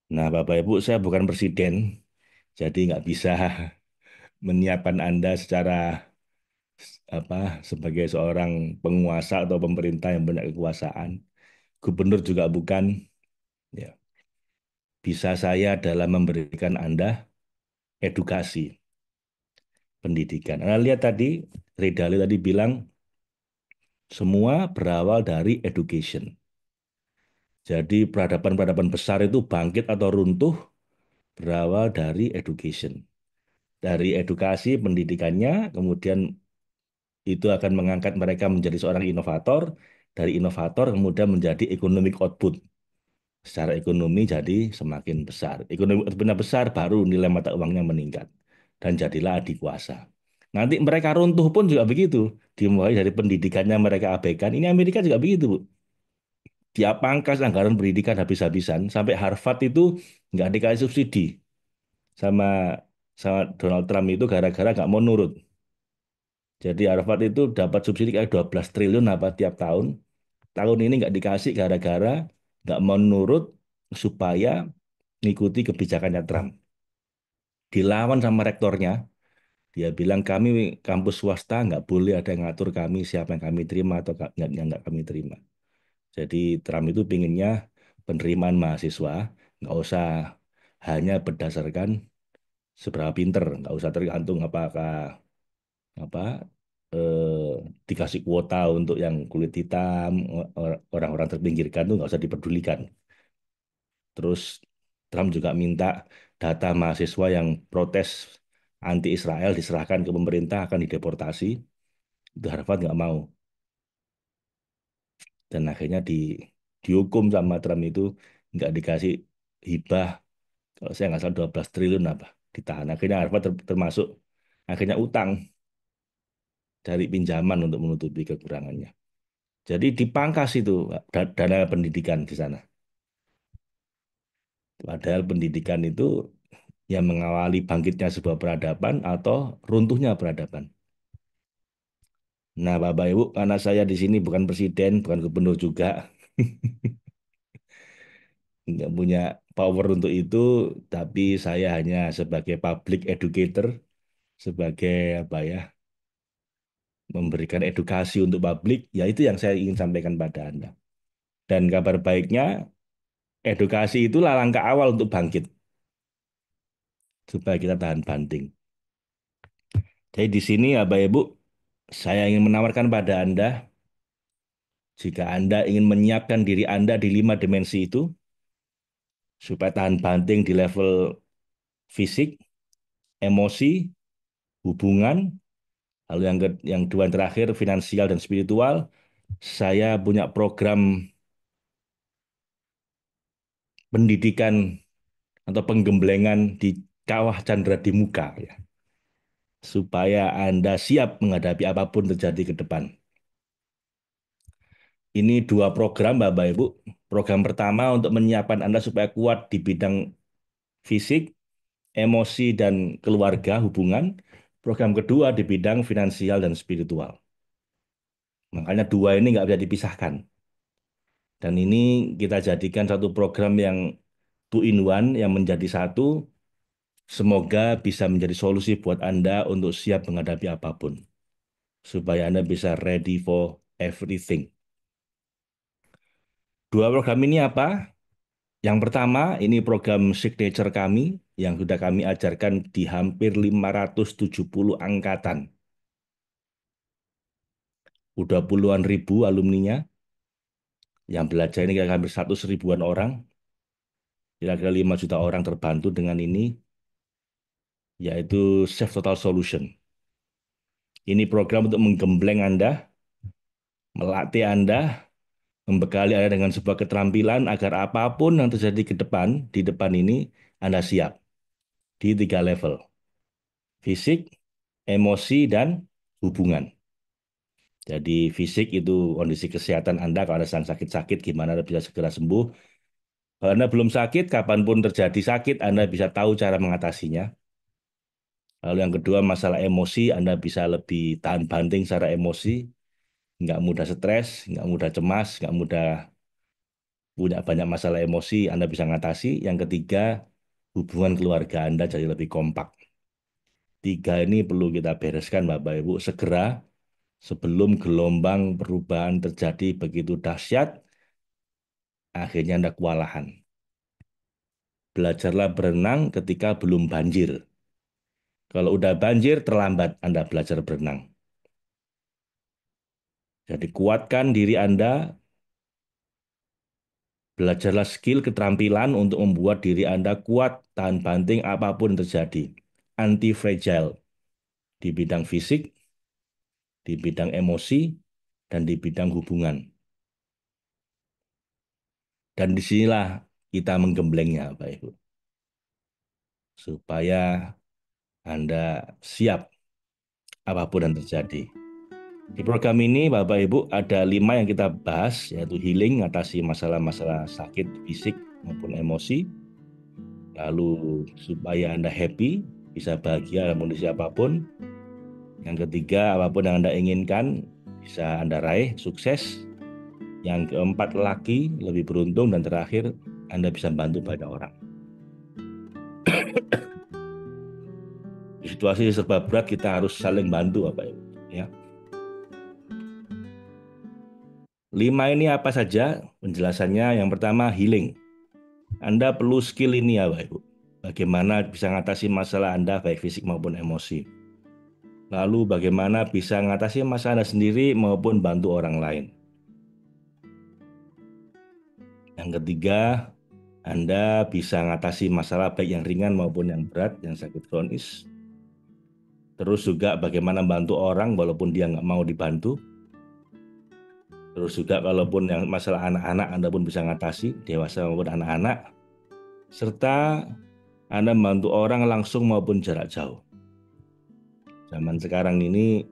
Nah, Bapak Ibu, saya bukan presiden, jadi nggak bisa menyiapkan Anda secara sebagai seorang penguasa atau pemerintah yang banyak kekuasaan. Gubernur juga bukan. Ya. Bisa saya dalam memberikan Anda edukasi, pendidikan. Anda lihat tadi, Ridali tadi bilang, semua berawal dari education. Jadi peradaban-peradaban besar itu bangkit atau runtuh berawal dari education. Dari edukasi pendidikannya, kemudian itu akan mengangkat mereka menjadi seorang inovator, dari inovator kemudian menjadi economic output. Secara ekonomi jadi semakin besar. Ekonomi outputnya besar, baru nilai mata uangnya meningkat. Dan jadilah adikuasa. Nanti mereka runtuh pun juga begitu. Dimulai dari pendidikannya mereka abaikan. Ini Amerika juga begitu, Bu. Dia pangkas anggaran pendidikan habis-habisan. Sampai Harvard itu nggak dikasih subsidi sama sama Donald Trump itu gara-gara nggak mau nurut. Jadi Harvard itu dapat subsidi kayak 12 triliun apa tiap tahun. Tahun ini nggak dikasih gara-gara nggak mau nurut supaya mengikuti kebijakannya Trump. Dilawan sama rektornya, dia bilang kami kampus swasta nggak boleh ada yang ngatur kami siapa yang kami terima atau nggak kami terima. Jadi Trump itu pinginnya penerimaan mahasiswa nggak usah hanya berdasarkan seberapa pinter, nggak usah tergantung apakah apa dikasih kuota untuk yang kulit hitam, orang-orang terpinggirkan tuh nggak usah dipedulikan. Terus Trump juga minta data mahasiswa yang protes anti-Israel diserahkan ke pemerintah akan dideportasi. Itu Harvard nggak mau. Dan akhirnya dihukum sama Trump itu nggak dikasih hibah, kalau saya nggak salah 12 triliun apa, ditahan. Akhirnya Harvard termasuk akhirnya utang dari pinjaman untuk menutupi kekurangannya. Jadi dipangkas itu dana pendidikan di sana. Padahal pendidikan itu yang mengawali bangkitnya sebuah peradaban atau runtuhnya peradaban. Nah, Bapak Ibu, karena saya di sini bukan presiden, bukan gubernur juga, nggak punya power untuk itu, tapi saya hanya sebagai public educator, sebagai apa ya, memberikan edukasi untuk publik, ya itu yang saya ingin sampaikan pada Anda. Dan kabar baiknya, edukasi itulah langkah awal untuk bangkit, supaya kita tahan banting. Jadi di sini, Bapak Ibu, saya ingin menawarkan pada Anda, jika Anda ingin menyiapkan diri Anda di 5 dimensi itu, supaya tahan banting di level fisik, emosi, hubungan, lalu yang dua terakhir, finansial dan spiritual, saya punya program pendidikan atau penggemblengan di kawah Chandra di muka, ya, supaya Anda siap menghadapi apapun terjadi ke depan. Ini 2 program, Bapak Ibu. Program pertama untuk menyiapkan Anda supaya kuat di bidang fisik, emosi, dan keluarga, hubungan. Program kedua di bidang finansial dan spiritual. Makanya 2 ini nggak bisa dipisahkan. Dan ini kita jadikan satu program yang 2 in 1, yang menjadi satu. Semoga bisa menjadi solusi buat Anda untuk siap menghadapi apapun. Supaya Anda bisa ready for everything. 2 program ini apa? Yang pertama, ini program signature kami yang sudah kami ajarkan di hampir 570 angkatan. Udah puluhan ribu alumninya yang belajar ini, kira-kira hampir 100 ribuan orang. Kira-kira 5 juta orang terbantu dengan ini, yaitu Self Total Solution. Ini program untuk menggembleng Anda, melatih Anda, membekali Anda dengan sebuah keterampilan agar apapun yang terjadi di depan ini, Anda siap di 3 level. Fisik, emosi, dan hubungan. Jadi fisik itu kondisi kesehatan Anda, kalau ada sedang sakit-sakit, gimana Anda bisa segera sembuh. Kalau Anda belum sakit, kapanpun terjadi sakit, Anda bisa tahu cara mengatasinya. Lalu yang kedua, masalah emosi, Anda bisa lebih tahan banting secara emosi, nggak mudah stres, nggak mudah cemas, nggak mudah punya banyak masalah emosi, Anda bisa mengatasi. Yang ketiga, hubungan keluarga Anda jadi lebih kompak. 3 ini perlu kita bereskan, Bapak Ibu, segera sebelum gelombang perubahan terjadi begitu dahsyat, akhirnya Anda kewalahan. Belajarlah berenang ketika belum banjir. Kalau udah banjir, terlambat Anda belajar berenang. Jadi kuatkan diri Anda, belajarlah skill, keterampilan untuk membuat diri Anda kuat, tahan banting apapun yang terjadi. Anti-fragile di bidang fisik, di bidang emosi, dan di bidang hubungan. Dan disinilah kita menggemblengnya, Pak Ibu. Supaya Anda siap apapun yang terjadi. Di program ini, Bapak Ibu, ada 5 yang kita bahas, yaitu healing, atasi masalah-masalah sakit fisik maupun emosi. Lalu supaya Anda happy, bisa bahagia dalam kondisi apapun. Yang ketiga, apapun yang Anda inginkan, bisa Anda raih, sukses. Yang keempat, laki, lebih beruntung. Dan terakhir, Anda bisa bantu banyak orang. Di situasi serba berat, kita harus saling bantu, Bapak Ibu. Ya. 5 ini apa saja penjelasannya? Yang pertama, healing. Anda perlu skill ini ya, Bapak Ibu. Bagaimana bisa mengatasi masalah Anda, baik fisik maupun emosi. Lalu bagaimana bisa mengatasi masalah Anda sendiri maupun bantu orang lain. Yang ketiga, Anda bisa ngatasi masalah baik yang ringan maupun yang berat, yang sakit kronis. Terus juga bagaimana bantu orang walaupun dia nggak mau dibantu. Terus juga kalaupun yang masalah anak-anak Anda pun bisa ngatasi, dewasa maupun anak-anak. Serta Anda membantu orang langsung maupun jarak jauh. Zaman sekarang ini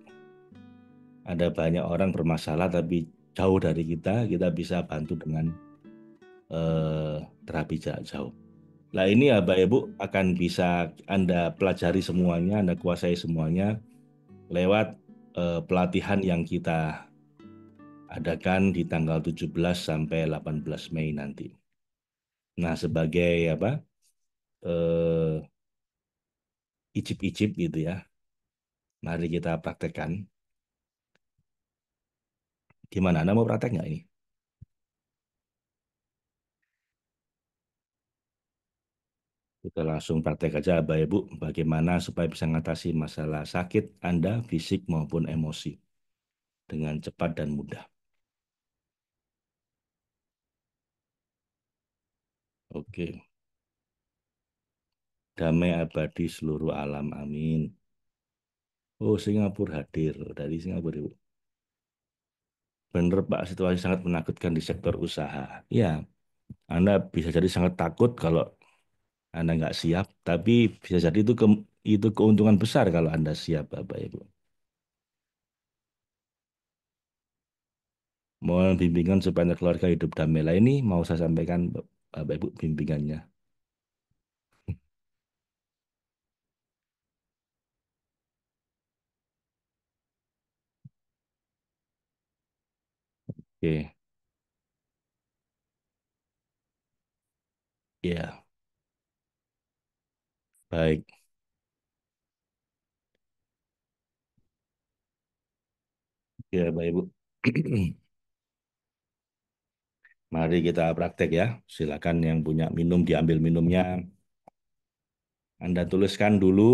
ada banyak orang bermasalah tapi jauh dari kita bisa bantu dengan terapi jarak jauh. Nah ini ya Bapak Ibu akan bisa Anda pelajari semuanya, Anda kuasai semuanya lewat pelatihan yang kita adakan di tanggal 17 sampai 18 Mei nanti. Nah sebagai apa eh, icip-icip gitu ya, mari kita praktekkan. Gimana, Anda mau praktek nggak ini? Kita langsung praktek aja Bapak Ibu, bagaimana supaya bisa mengatasi masalah sakit Anda, fisik maupun emosi dengan cepat dan mudah. Oke, damai abadi seluruh alam, amin. Oh, Singapura hadir dari Singapura, Ibu. Benar, Pak, situasi sangat menakutkan di sektor usaha. Ya, Anda bisa jadi sangat takut kalau Anda nggak siap, tapi bisa jadi itu keuntungan besar kalau Anda siap, Bapak Ibu. Mohon bimbingan supaya keluarga hidup damai lah ini mau saya sampaikan Bapak Ibu bimbingannya. Oke, ya, baik. Ya, Bapak Ibu. Mari kita praktek ya. Silakan yang punya minum diambil minumnya. Anda tuliskan dulu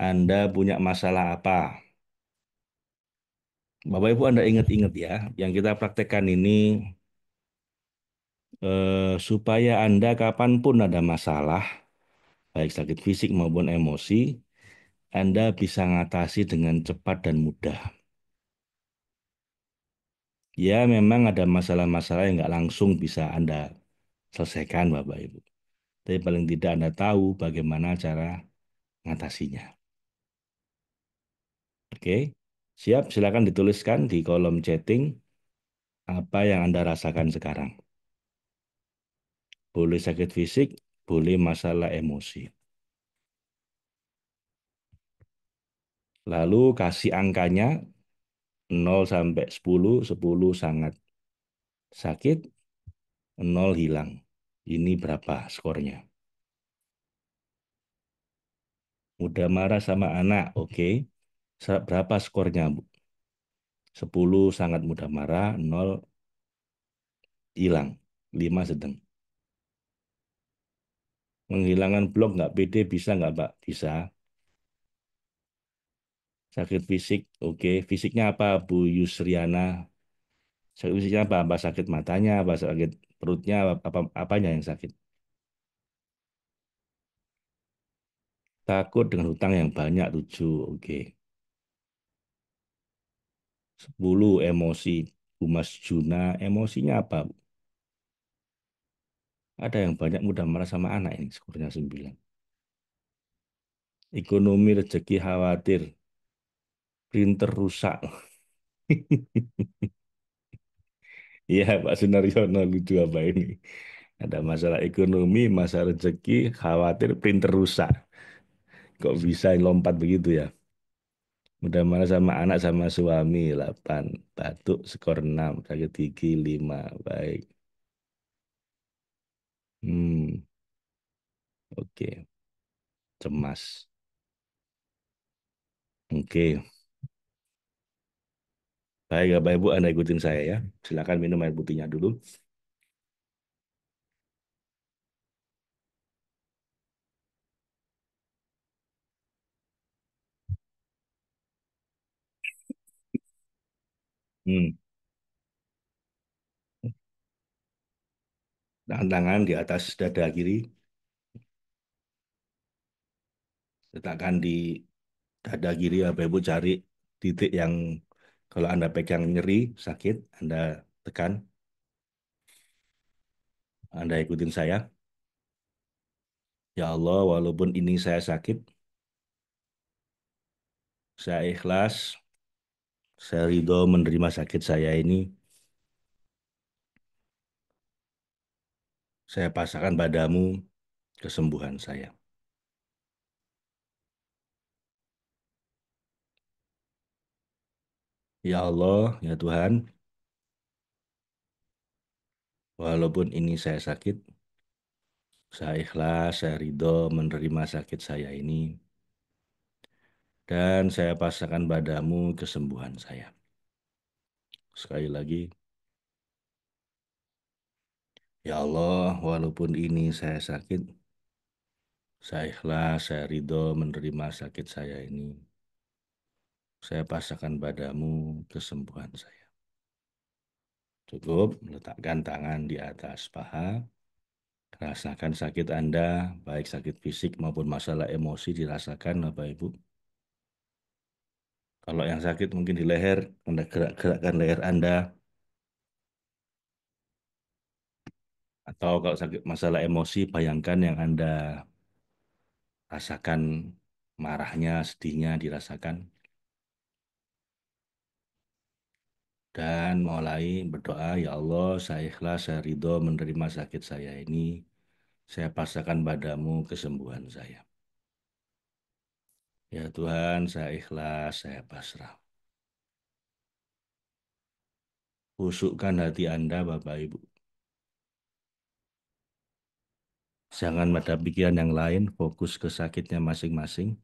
Anda punya masalah apa. Bapak Ibu Anda ingat-ingat ya, yang kita praktekkan ini supaya Anda kapanpun ada masalah, baik sakit fisik maupun emosi, Anda bisa ngatasi dengan cepat dan mudah. Ya, memang ada masalah-masalah yang nggak langsung bisa Anda selesaikan, Bapak Ibu. Tapi paling tidak Anda tahu bagaimana cara ngatasinya. Oke, siap. Silakan dituliskan di kolom chatting apa yang Anda rasakan sekarang. Boleh sakit fisik, boleh masalah emosi. Lalu kasih angkanya 0 sampai 10, 10 sangat sakit, 0 hilang. Ini berapa skornya? Mudah marah sama anak, oke. Berapa skornya, Bu? 10 sangat mudah marah, 0 hilang, 5 sedang. Menghilangkan blok nggak pede bisa nggak, Pak? Bisa. Sakit fisik, oke. Fisiknya apa, Bu Yusriana? Sakit fisiknya apa? Apa sakit matanya, apa sakit perutnya, apa apanya yang sakit? Takut dengan hutang yang banyak, 7, oke. 10 emosi. Bu Mas Juna, emosinya apa, Bu? Ada yang banyak mudah marah sama anak ini, skornya 9. Ekonomi rezeki khawatir, printer rusak. Iya, Pak Sunaryono, lucu apa ini? Ada masalah ekonomi, masalah rezeki, khawatir printer rusak. Kok bisa lompat begitu ya? Mudah marah sama anak sama suami, 8. Batuk, skor 6. Sakit gigi, 5. Baik. Hmm, oke. Cemas. Oke. Baik, Bapak Ibu, Anda ikutin saya ya. Silakan minum air putihnya dulu. Hmm. Tangan di atas dada kiri, letakkan di dada kiri, Bapak Ibu cari titik yang kalau Anda pegang nyeri, sakit, Anda tekan, Anda ikutin saya. Ya Allah, walaupun ini saya sakit, saya ikhlas, saya ridho menerima sakit saya ini, saya pasrahkan padamu kesembuhan saya. Ya Allah, ya Tuhan, walaupun ini saya sakit, saya ikhlas, saya ridho menerima sakit saya ini, dan saya pasrahkan padamu kesembuhan saya. Sekali lagi, ya Allah, walaupun ini saya sakit, saya ikhlas, saya ridho menerima sakit saya ini. Saya pasrahkan padamu kesembuhan saya. Cukup meletakkan tangan di atas paha, rasakan sakit Anda, baik sakit fisik maupun masalah emosi dirasakan Bapak Ibu. Kalau yang sakit mungkin di leher, Anda gerak-gerakkan leher Anda. Atau kalau sakit masalah emosi, bayangkan yang Anda rasakan marahnya, sedihnya dirasakan. Dan mulai berdoa, ya Allah, saya ikhlas, saya ridho menerima sakit saya ini. Saya pasrahkan padamu kesembuhan saya. Ya Tuhan, saya ikhlas, saya pasrah. Husukkan hati Anda, Bapak Ibu. Jangan ada pikiran yang lain, fokus ke sakitnya masing-masing.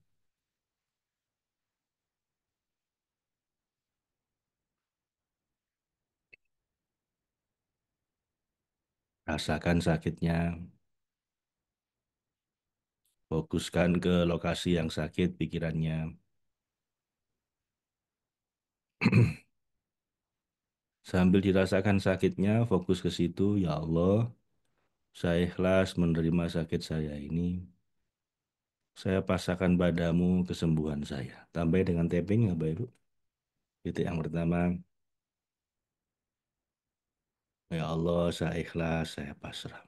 Rasakan sakitnya, fokuskan ke lokasi yang sakit pikirannya. Sambil dirasakan sakitnya, fokus ke situ, ya Allah, saya ikhlas menerima sakit saya ini. Saya pasrahkan padamu kesembuhan saya. Tambah dengan tapping, ya Bapak Ibu. Titik yang pertama, ya Allah, saya ikhlas, saya pasrah.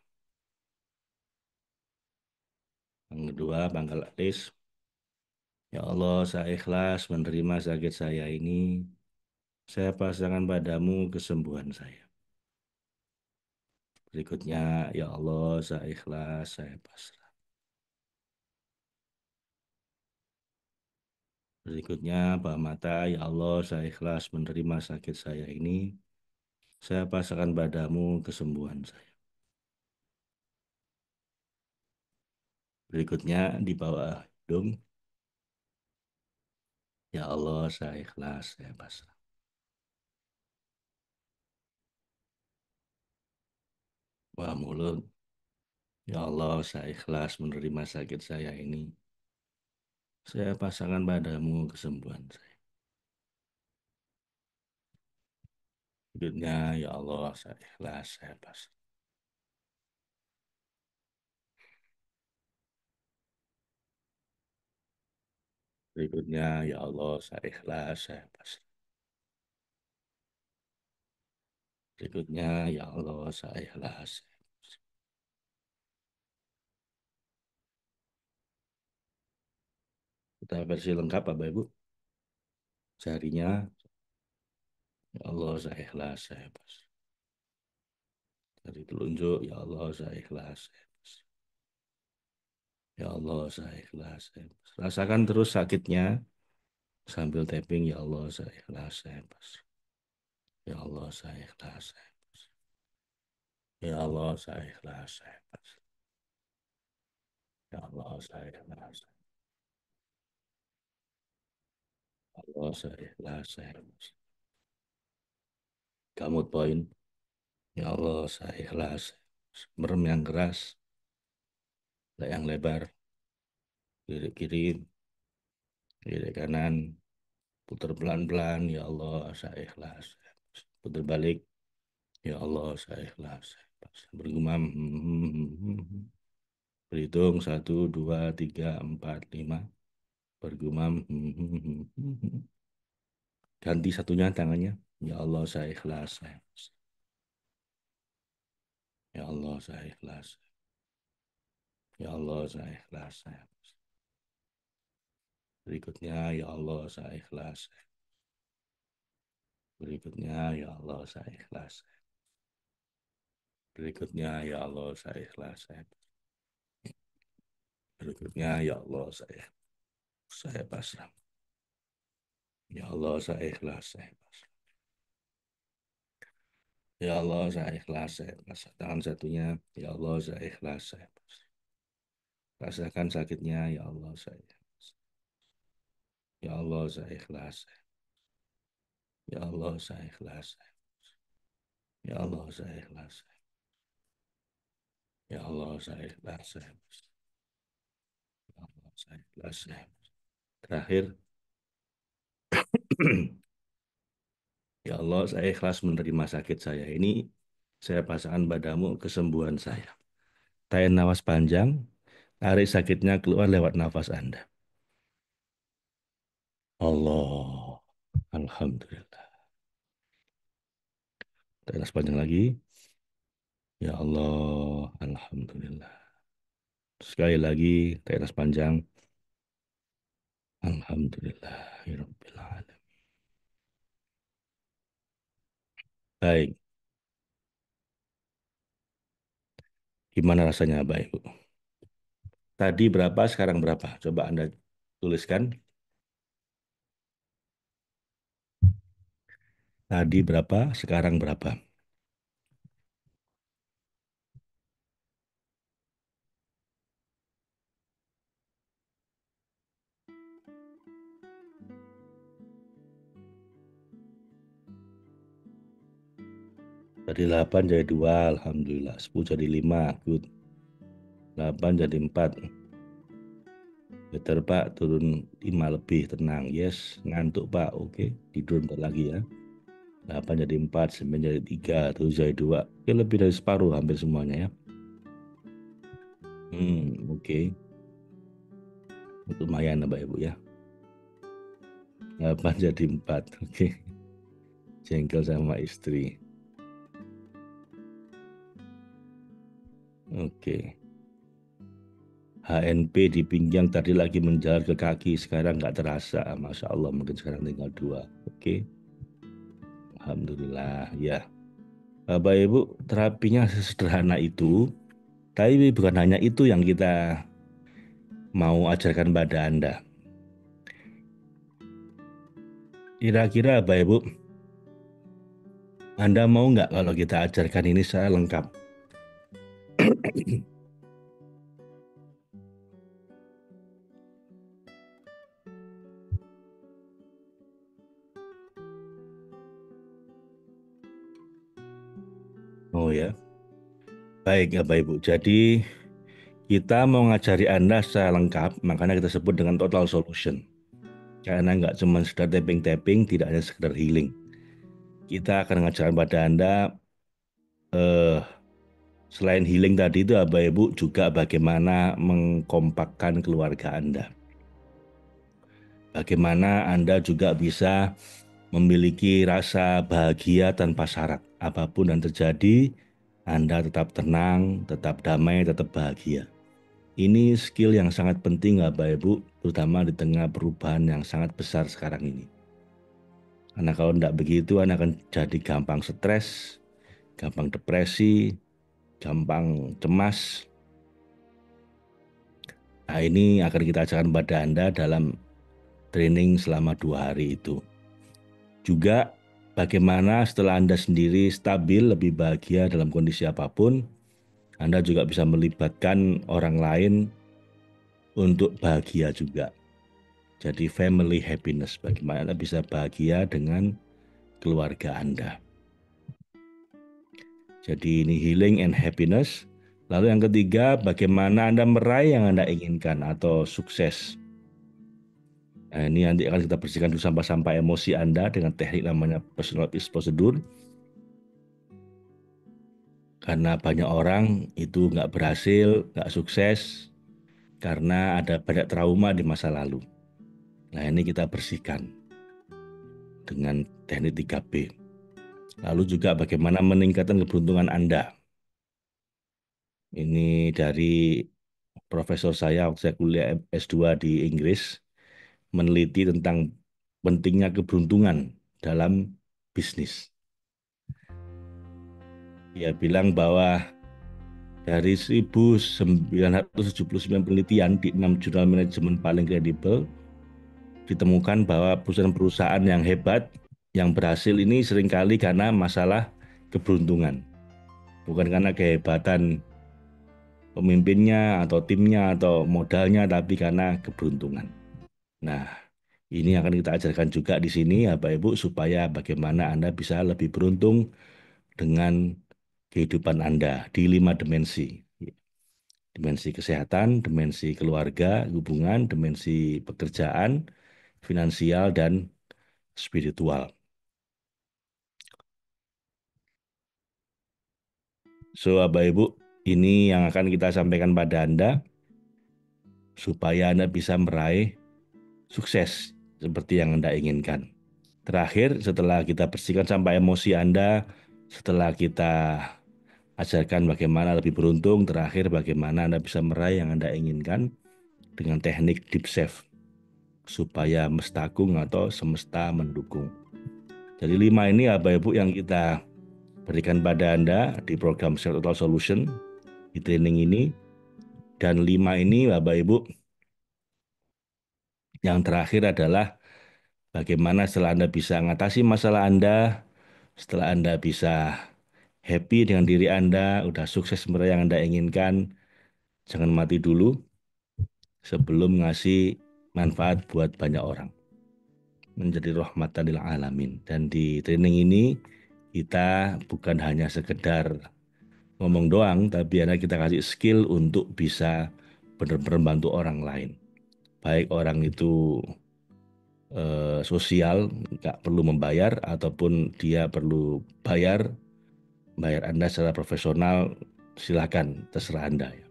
Yang kedua, pangkal alis. Ya Allah, saya ikhlas menerima sakit saya ini. Saya pasrahkan padamu kesembuhan saya. Berikutnya, ya Allah, saya ikhlas, saya pasrah. Berikutnya, bawah mata, ya Allah, saya ikhlas menerima sakit saya ini. Saya pasrahkan padamu kesembuhan saya. Berikutnya, di bawah hidung, ya Allah, saya ikhlas, saya pasrah. Bawah mulut, ya Allah, saya ikhlas menerima sakit saya ini. Saya pasrahkan padamu kesembuhan saya. Berikutnya, ya Allah, saya ikhlas, saya pasrah. Berikutnya, ya Allah, saya ikhlas, saya pasrah. Berikutnya, ya Allah, saya ikhlas, saya pasrah. Kita versi lengkap, Bapak Ibu. Jarinya, ya Allah, saya ikhlas, saya pasrah. Jari telunjuk, ya Allah, saya ikhlas, saya pasrah. Ya Allah, saya ikhlas, saya pasrah. Rasakan terus sakitnya sambil tapping, ya Allah, saya ikhlas, saya pasrah. Ya Allah, saya ikhlas, saya pasrah. Ya Allah, saya ikhlas, saya pasrah. Ya Allah, saya ikhlas. Ya Allah, saya ikhlas, saya pasrah. Kamu poin. Ya Allah, saya ikhlas. Merem yang keras, yang lebar, kiri kiri, kiri kanan, putar pelan-pelan. Ya Allah, saya ikhlas. Putar balik. Ya Allah, saya ikhlas. Bergumam. Berhitung 1, 2, 3, 4, 5. Bergumam. Ganti satunya tangannya. Ya Allah, saya ikhlas. Ya Allah, saya ikhlas. Ya Allah, saya ikhlas. Berikutnya, ya Allah, saya ikhlas. Berikutnya, ya Allah, saya ikhlas. Berikutnya, ya Allah, saya ikhlas. Berikutnya, ya Allah, saya pasrah. Ya Allah, saya ikhlas. Saya pasrah. Ya Allah, saya ikhlas. Saya pasrah. Tangan satunya, ya Allah, saya ikhlas. Saya pasrah. Rasakan sakitnya, ya Allah, saya ikhlas. Ya Allah, saya ikhlas. Ya Allah, saya ikhlas. Ya Allah, saya ikhlas. Ya Allah, saya ikhlas. Ya Allah, saya ikhlas. Terakhir, ya Allah, saya ikhlas menerima sakit saya. Ini saya pasangkan padamu kesembuhan saya. Tahan nafas panjang, tarik sakitnya keluar lewat nafas Anda. Allah, Alhamdulillah. Tarik nafas panjang lagi. Ya Allah, Alhamdulillah. Sekali lagi, tarik nafas panjang. Alhamdulillah. Ya Rabbil Alamin. Baik, gimana rasanya Bapak Ibu? Tadi berapa, sekarang berapa? Coba Anda tuliskan. Tadi berapa, sekarang berapa? Dari 8 jadi 2, Alhamdulillah. 10 jadi 5, good. 8 jadi 4. Better Pak, turun 5 lebih, tenang. Yes, ngantuk Pak, oke. Tidur bentar lagi ya. 8 jadi 4, 9 jadi 3, 7 jadi 2. Oke, lebih dari separuh hampir semuanya ya. Oke. Lumayan Bapak Ibu ya. 8 jadi 4, oke. Jengkel sama istri. Oke. HNP di pinggang tadi lagi menjalar ke kaki, sekarang nggak terasa. Masya Allah, mungkin sekarang tinggal 2. Oke. Alhamdulillah, ya. Bapak Ibu, terapinya sesederhana itu, tapi bukan hanya itu yang kita mau ajarkan pada Anda. Kira-kira Bapak Ibu, Anda mau nggak kalau kita ajarkan ini secara lengkap? Oh ya, baik ya Bapak Ibu. Jadi kita mau ngajari Anda secara lengkap, makanya kita sebut dengan total solution. Karena nggak cuma sekedar tapping-tapping, tidak hanya sekedar healing. Kita akan mengajarkan pada Anda selain healing tadi itu Bapak Ibu juga bagaimana mengkompakkan keluarga Anda. Bagaimana Anda juga bisa memiliki rasa bahagia tanpa syarat. Apapun yang terjadi, Anda tetap tenang, tetap damai, tetap bahagia. Ini skill yang sangat penting Bapak Ibu, terutama di tengah perubahan yang sangat besar sekarang ini. Karena kalau tidak begitu, Anda akan jadi gampang stres, gampang depresi, gampang cemas. Nah, ini akan kita ajarkan pada Anda dalam training selama 2 hari itu. Juga bagaimana setelah Anda sendiri stabil, lebih bahagia dalam kondisi apapun, Anda juga bisa melibatkan orang lain untuk bahagia juga. Jadi family happiness, bagaimana Anda bisa bahagia dengan keluarga Anda. Jadi ini healing and happiness. Lalu yang ketiga, bagaimana Anda meraih yang Anda inginkan atau sukses. Nah, ini nanti akan kita bersihkan dulu sampah-sampah emosi Anda dengan teknik namanya personal peace procedure. karena banyak orang itu nggak berhasil, nggak sukses, karena ada banyak trauma di masa lalu. Nah, ini kita bersihkan dengan teknik 3B. Lalu juga bagaimana meningkatkan keberuntungan Anda. Ini dari profesor saya waktu saya kuliah S2 di Inggris, meneliti tentang pentingnya keberuntungan dalam bisnis. Dia bilang bahwa dari 1979 penelitian di 6 jurnal manajemen paling kredibel, ditemukan bahwa perusahaan-perusahaan yang hebat, yang berhasil ini seringkali karena masalah keberuntungan. Bukan karena kehebatan pemimpinnya atau timnya atau modalnya, tapi karena keberuntungan. Nah, ini akan kita ajarkan juga di sini ya Bapak Ibu, supaya bagaimana Anda bisa lebih beruntung dengan kehidupan Anda di 5 dimensi. Dimensi kesehatan, dimensi keluarga, hubungan, dimensi pekerjaan, finansial, dan spiritual. So, Bapak Ibu, ini yang akan kita sampaikan pada Anda supaya Anda bisa meraih sukses seperti yang Anda inginkan. Terakhir, setelah kita bersihkan sampah emosi Anda, setelah kita ajarkan bagaimana lebih beruntung, terakhir bagaimana Anda bisa meraih yang Anda inginkan dengan teknik deep save supaya mestakung atau semesta mendukung. Jadi 5 ini Bapak Ibu yang kita berikan pada Anda di program Self Total Solution di training ini. Dan 5 ini Bapak Ibu yang terakhir adalah bagaimana setelah Anda bisa mengatasi masalah Anda, setelah Anda bisa happy dengan diri Anda, udah sukses meraih yang Anda inginkan, jangan mati dulu sebelum ngasih manfaat buat banyak orang. Menjadi rahmatan lil alamin. Dan di training ini kita bukan hanya sekedar ngomong doang, tapi kita kasih skill untuk bisa benar-benar bantu orang lain. Baik orang itu sosial, nggak perlu membayar, ataupun dia perlu bayar Anda secara profesional, silakan, terserah Anda ya.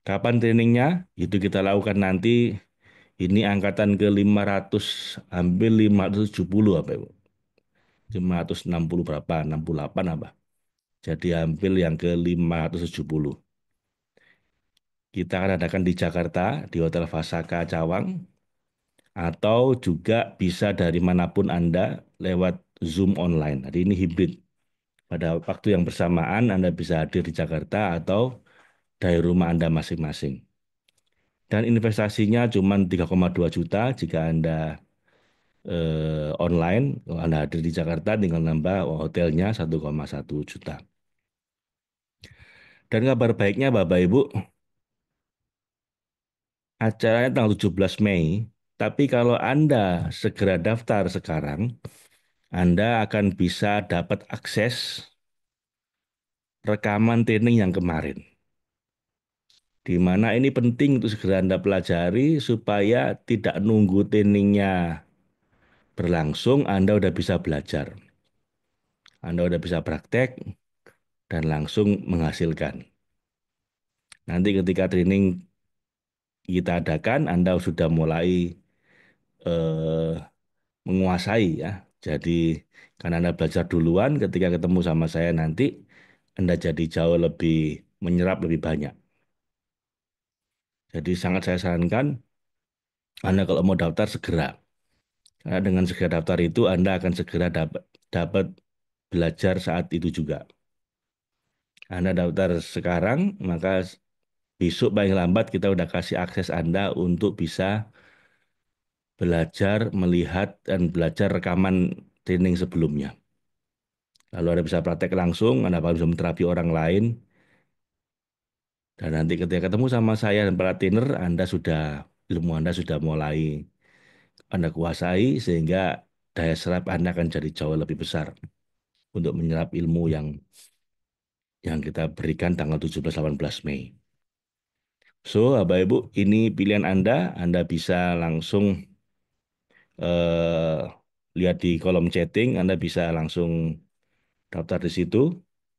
Kapan trainingnya? Itu kita lakukan nanti, ini angkatan ke 500, hampir 570 apa Ibu? 560 berapa? 68 apa? Jadi hampir yang ke 570. Kita akan adakan di Jakarta, di Hotel Vasaka Cawang, atau juga bisa dari manapun Anda lewat Zoom online. Jadi ini hibrid. Pada waktu yang bersamaan Anda bisa hadir di Jakarta atau dari rumah Anda masing-masing. Dan investasinya cuma 3,2 juta jika Anda online. Kalau Anda hadir di Jakarta tinggal nambah hotelnya 1,1 juta. Dan kabar baiknya Bapak Ibu, acaranya tanggal 17 Mei, tapi kalau Anda segera daftar sekarang, Anda akan bisa dapat akses rekaman training yang kemarin. Di mana ini penting untuk segera Anda pelajari supaya tidak nunggu trainingnya berlangsung, Anda udah bisa belajar. Anda udah bisa praktek dan langsung menghasilkan. Nanti ketika training kita adakan, Anda sudah mulai eh, menguasai ya. Jadi karena Anda belajar duluan, ketika ketemu sama saya nanti, Anda jadi jauh lebih menyerap lebih banyak. Jadi sangat saya sarankan, Anda kalau mau daftar segera. Karena dengan segera daftar itu, Anda akan segera dapat belajar saat itu juga. Anda daftar sekarang, maka besok paling lambat kita udah kasih akses Anda untuk bisa belajar, melihat, dan belajar rekaman training sebelumnya. Lalu Anda bisa praktek langsung, Anda bisa menterapi orang lain, dan nanti ketika ketemu sama saya dan para trainer, ilmu Anda sudah mulai Anda kuasai, sehingga daya serap Anda akan jadi jauh lebih besar untuk menyerap ilmu yang kita berikan tanggal 17-18 Mei. So, Bapak Ibu, ini pilihan Anda. Anda bisa langsung lihat di kolom chatting, Anda bisa langsung daftar di situ.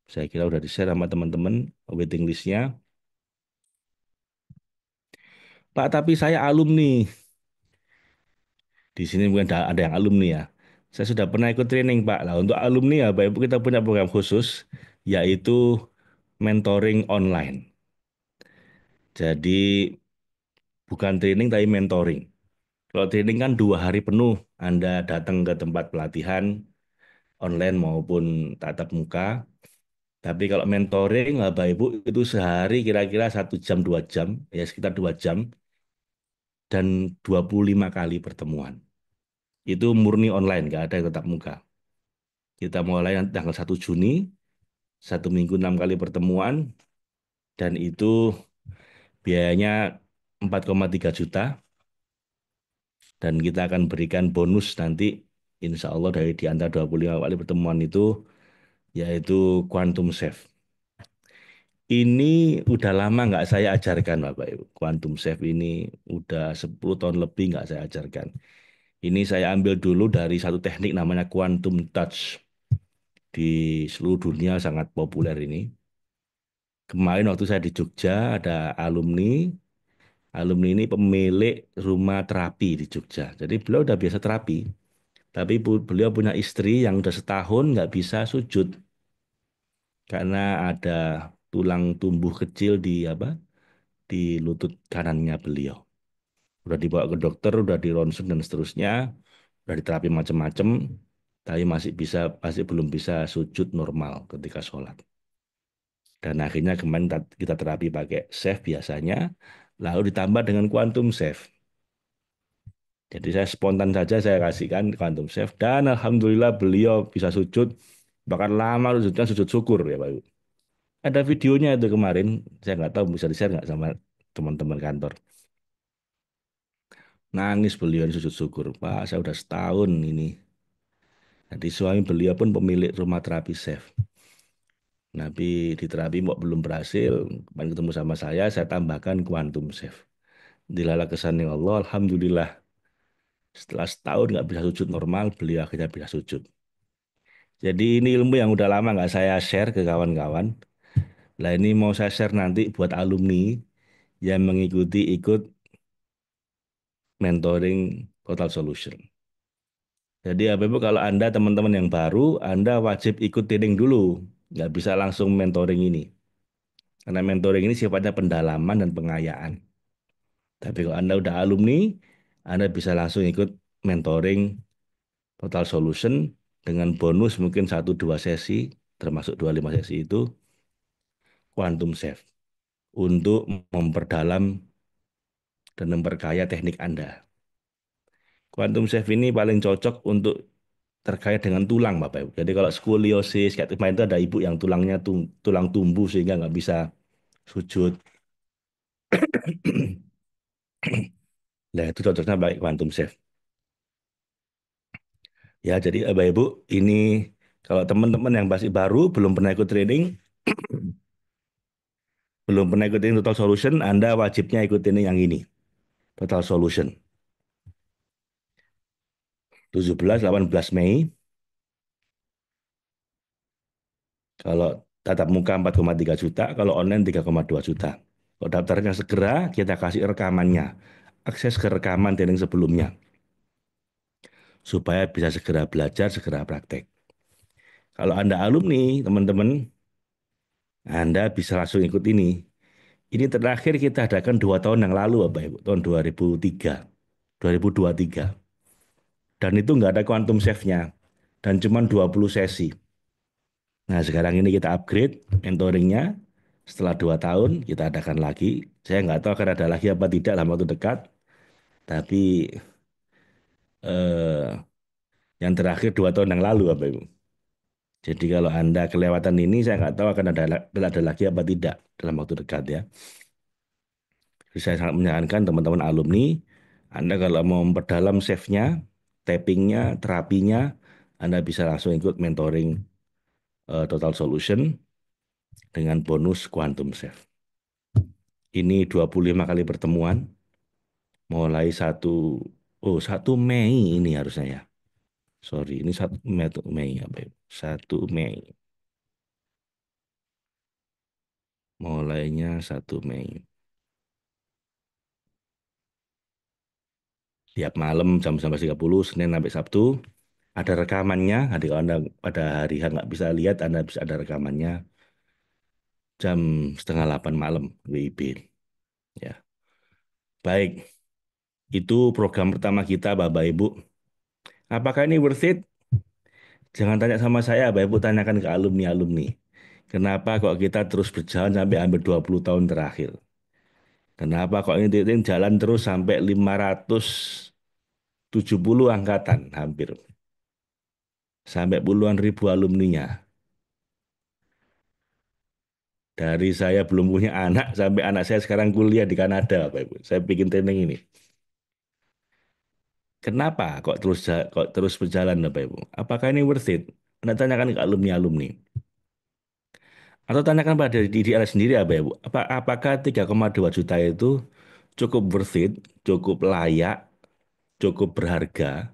Saya kira udah di-share sama teman-teman waiting listnya. Pak, tapi saya alumni. Di sini mungkin ada yang alumni ya. Saya sudah pernah ikut training, Pak. Lah, untuk alumni ya, Bapak Ibu, kita punya program khusus, yaitu mentoring online. Jadi bukan training tapi mentoring. Kalau training kan 2 hari penuh, Anda datang ke tempat pelatihan online maupun tatap muka. Tapi kalau mentoring, Bapak Ibu, itu sehari kira-kira 1 jam, 2 jam, ya sekitar 2 jam, dan 25 kali pertemuan. Itu murni online, nggak ada yang tatap muka. Kita mulai tanggal 1 Juni, 1 minggu 6 kali pertemuan, dan itu biayanya 4,3 juta, dan kita akan berikan bonus nanti, insya Allah dari di antara 25 kali pertemuan itu, yaitu Quantum Safe. Ini udah lama nggak saya ajarkan, Bapak Ibu. Quantum Safe ini udah 10 tahun lebih nggak saya ajarkan. Ini saya ambil dulu dari satu teknik namanya Quantum Touch. Di seluruh dunia sangat populer ini. Kemarin waktu saya di Jogja, ada alumni. Alumni ini pemilik rumah terapi di Jogja. Jadi beliau udah biasa terapi. Tapi beliau punya istri yang udah setahun nggak bisa sujud. Karena ada tulang tumbuh kecil di apa, di lutut kanannya beliau. Udah dibawa ke dokter, udah di ronsen dan seterusnya, udah diterapi macam-macam, tapi masih belum bisa sujud normal ketika sholat. Dan akhirnya kemarin kita terapi pakai Safe biasanya, lalu ditambah dengan Quantum Safe. Jadi saya spontan saja saya kasihkan Quantum Safe, dan alhamdulillah beliau bisa sujud, bahkan lama sujudnya sujud syukur ya Pak Ibu. Ada videonya itu kemarin, saya nggak tahu bisa di-share nggak sama teman-teman kantor. Nangis beliau sujud syukur, Pak, saya udah setahun ini. Jadi suami beliau pun pemilik rumah terapi Safe. Tapi di terapi kok belum berhasil. Kemarin ketemu sama saya tambahkan Quantum Safe. Dilala kesannya Allah, Alhamdulillah. Setelah setahun nggak bisa sujud normal, beliau akhirnya bisa sujud. Jadi ini ilmu yang udah lama nggak saya share ke kawan-kawan. Lah ini mau saya share nanti buat alumni yang mengikuti ikut mentoring Total Solution. Jadi Bapak Ibu, kalau Anda teman-teman yang baru, Anda wajib ikut training dulu. Nggak bisa langsung mentoring ini. Karena mentoring ini sifatnya pendalaman dan pengayaan. Tapi kalau Anda udah alumni, Anda bisa langsung ikut mentoring Total Solution dengan bonus mungkin 1-2 sesi, termasuk 25 sesi itu, Quantum Safe, untuk memperdalam dan memperkaya teknik Anda. Quantum Safe ini paling cocok untuk terkait dengan tulang, Bapak Ibu. Jadi kalau skoliosis, kayak kemarin itu ada ibu yang tulangnya tulang tumbuh sehingga nggak bisa sujud. Nah, itu cocoknya pakai Quantum Safe. Ya, jadi Bapak Ibu, ini kalau teman-teman yang masih baru, belum pernah ikut training, belum pernah ikutin Total Solution, Anda wajibnya ikutin yang ini, Total Solution. 17-18 Mei, kalau tatap muka 4,3 juta, kalau online 3,2 juta. Kalau daftarnya segera, kita kasih rekamannya, akses ke rekaman training sebelumnya, supaya bisa segera belajar, segera praktek. Kalau Anda alumni, teman-teman, Anda bisa langsung ikut ini. Ini terakhir kita adakan 2 tahun yang lalu, Bapak Ibu, tahun 2003. Dan itu nggak ada quantum safe-nya. Dan cuma 20 sesi. Nah, sekarang ini kita upgrade mentoringnya. Setelah 2 tahun, kita adakan lagi. Saya nggak tahu akan ada lagi apa tidak dalam waktu dekat. Tapi eh, yang terakhir 2 tahun yang lalu, Bapak Ibu. Jadi kalau Anda kelewatan ini, saya nggak tahu akan ada lagi apa tidak dalam waktu dekat ya. Jadi saya sangat menyarankan teman-teman alumni, Anda kalau mau memperdalam safe-nya, tapping-nya, terapinya, Anda bisa langsung ikut mentoring Total Solution dengan bonus Quantum Safe. Ini 25 kali pertemuan, mulai 1 Mei ini harusnya ya. Sorry, ini 1 Mei, Mei ya, Baik. 1 Mei. Mulainya 1 Mei. Tiap malam jam 19.30, Senin sampai Sabtu. Ada rekamannya. Jadi kalau Anda pada hari H nggak bisa lihat, Anda bisa ada rekamannya jam setengah 8 malam WIB. Ya, baik. Itu program pertama kita, Bapak Ibu. Apakah ini worth it? Jangan tanya sama saya, Bapak Ibu tanyakan ke alumni-alumni. Kenapa kok kita terus berjalan sampai hampir 20 tahun terakhir? Kenapa kok ini jalan terus sampai 570 angkatan hampir. Sampai puluhan ribu alumninya. Dari saya belum punya anak sampai anak saya sekarang kuliah di Kanada, Bapak Ibu. Saya bikin training ini. Kenapa kok terus berjalan, Bapak Ibu? Apakah ini worth it? Anda tanyakan ke alumni-alumni. Atau tanyakan pada diri Anda sendiri, Bapak Ibu. Apakah 3,2 juta itu cukup worth it, cukup layak, cukup berharga,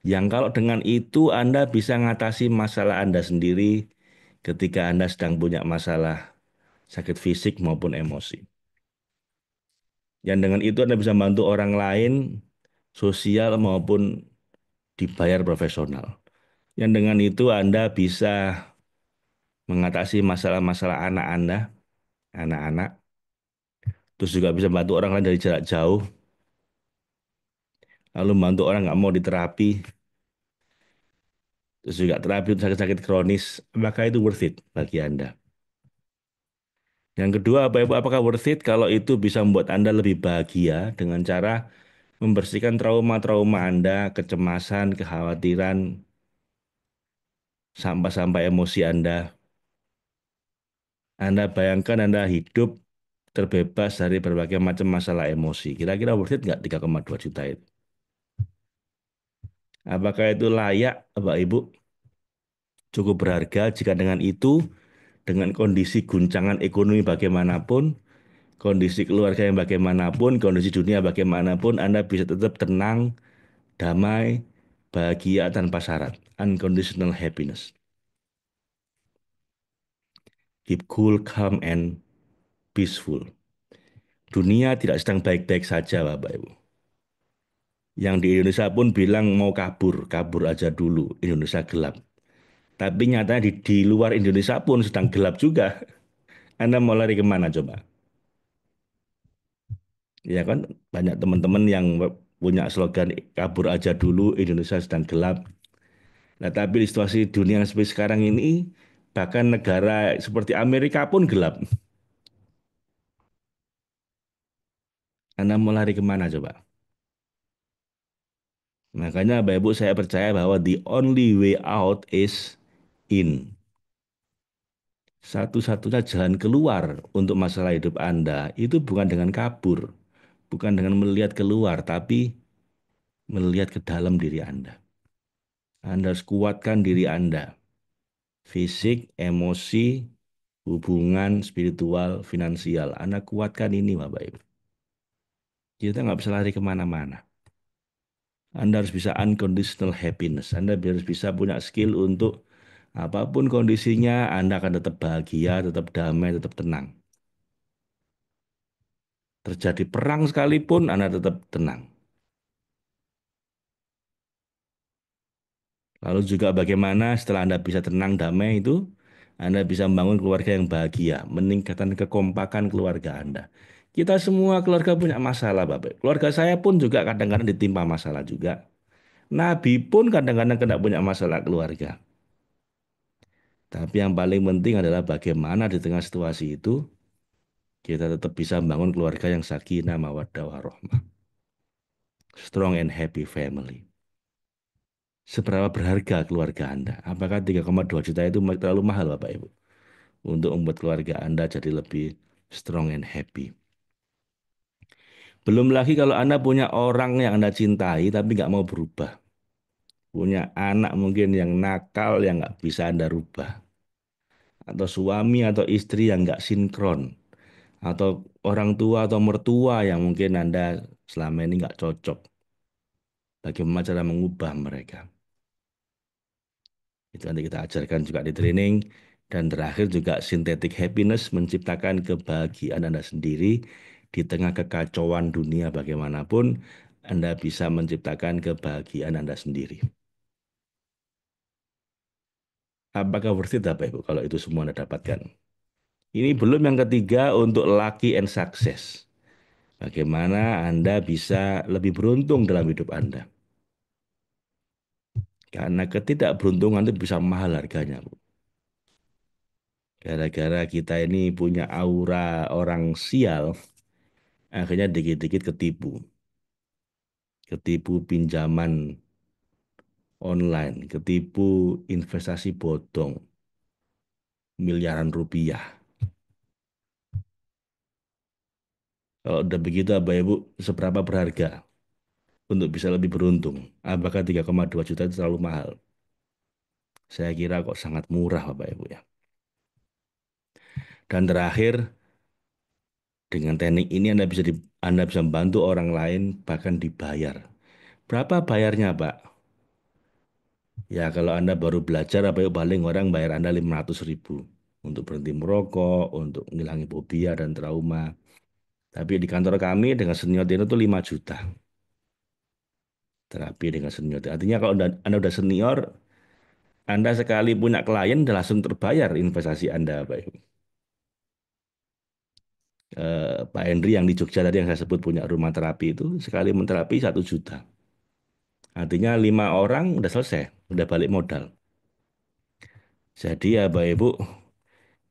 yang kalau dengan itu Anda bisa mengatasi masalah Anda sendiri ketika Anda sedang punya masalah sakit fisik maupun emosi. Yang dengan itu Anda bisa membantu orang lain, sosial maupun dibayar profesional. Yang dengan itu Anda bisa mengatasi masalah-masalah anak Anda, anak-anak, terus juga bisa membantu orang lain dari jarak jauh, lalu membantu orang nggak mau diterapi, terus juga terapi untuk sakit-sakit kronis, maka itu worth it bagi Anda. Yang kedua, Bapak Ibu, apakah worth it kalau itu bisa membuat Anda lebih bahagia dengan cara membersihkan trauma-trauma Anda, kecemasan, kekhawatiran, sampah-sampah emosi Anda. Anda bayangkan Anda hidup terbebas dari berbagai macam masalah emosi. Kira-kira worth it nggak 3,2 juta itu? Apakah itu layak, Bapak Ibu? Cukup berharga jika dengan itu, dengan kondisi guncangan ekonomi bagaimanapun, kondisi keluarga yang bagaimanapun, kondisi dunia bagaimanapun, Anda bisa tetap tenang, damai, bahagia tanpa syarat. Unconditional happiness. Keep cool, calm, and peaceful. Dunia tidak sedang baik-baik saja, Bapak Ibu. Yang di Indonesia pun bilang mau kabur, kabur aja dulu, Indonesia gelap. Tapi nyatanya di luar Indonesia pun sedang gelap juga. Anda mau lari kemana coba? Ya kan, banyak teman-teman yang punya slogan kabur aja dulu, Indonesia sedang gelap. Nah, tapi di situasi dunia yang seperti sekarang ini, bahkan negara seperti Amerika pun gelap. Anda mau lari kemana coba? Makanya Bapak Ibu saya percaya bahwa the only way out is in. Satu-satunya jalan keluar untuk masalah hidup Anda itu bukan dengan kabur, bukan dengan melihat keluar, tapi melihat ke dalam diri Anda. Anda harus kuatkan diri Anda, fisik, emosi, hubungan, spiritual, finansial. Anda kuatkan ini, Bapak Ibu. Kita nggak bisa lari kemana-mana. Anda harus bisa unconditional happiness. Anda harus bisa punya skill untuk apapun kondisinya, Anda akan tetap bahagia, tetap damai, tetap tenang. Terjadi perang sekalipun, Anda tetap tenang. Lalu juga bagaimana setelah Anda bisa tenang, damai itu, Anda bisa membangun keluarga yang bahagia, meningkatkan kekompakan keluarga Anda. Kita semua keluarga punya masalah, Bapak. Keluarga saya pun juga kadang-kadang ditimpa masalah juga. Nabi pun kadang-kadang kena punya masalah keluarga. Tapi yang paling penting adalah bagaimana di tengah situasi itu, kita tetap bisa membangun keluarga yang sakinah, mawaddah, warahmah. Strong and happy family. Seberapa berharga keluarga Anda? Apakah 3,2 juta itu terlalu mahal, Bapak Ibu? Untuk membuat keluarga Anda jadi lebih strong and happy. Belum lagi kalau Anda punya orang yang Anda cintai tapi nggak mau berubah. Punya anak mungkin yang nakal yang nggak bisa Anda rubah. Atau suami atau istri yang nggak sinkron. Atau orang tua atau mertua yang mungkin Anda selama ini nggak cocok. Bagaimana cara mengubah mereka? Itu nanti kita ajarkan juga di training. Dan terakhir juga synthetic happiness, menciptakan kebahagiaan Anda sendiri di tengah kekacauan dunia bagaimanapun, Anda bisa menciptakan kebahagiaan Anda sendiri. Apakah worth it Bapak Ibu kalau itu semua Anda dapatkan? Ini belum yang ketiga untuk lucky and success. Bagaimana Anda bisa lebih beruntung dalam hidup Anda. Karena ketidakberuntungan itu bisa mahal harganya, Bu. Gara-gara kita ini punya aura orang sial, akhirnya dikit-dikit ketipu. Ketipu pinjaman online, ketipu investasi bodong, miliaran rupiah. Kalau udah begitu, Bapak Ibu, seberapa berharga untuk bisa lebih beruntung? Apakah 3,2 juta itu terlalu mahal? Saya kira kok sangat murah, Bapak Ibu ya. Dan terakhir, dengan teknik ini Anda bisa membantu orang lain bahkan dibayar. Berapa bayarnya, Pak? Ya, kalau Anda baru belajar, apa ya, paling orang bayar Anda 500.000 untuk berhenti merokok, untuk mengurangi fobia dan trauma. Tapi di kantor kami dengan senior itu 5 juta. Terapi dengan senior. Artinya kalau Anda udah senior, Anda sekali punya klien, udah langsung terbayar investasi Anda, Pak Ibu. Pak Henry yang di Jogja tadi yang saya sebut punya rumah terapi itu, sekali menterapi 1 juta. Artinya 5 orang udah selesai, udah balik modal. Jadi ya Bapak Ibu,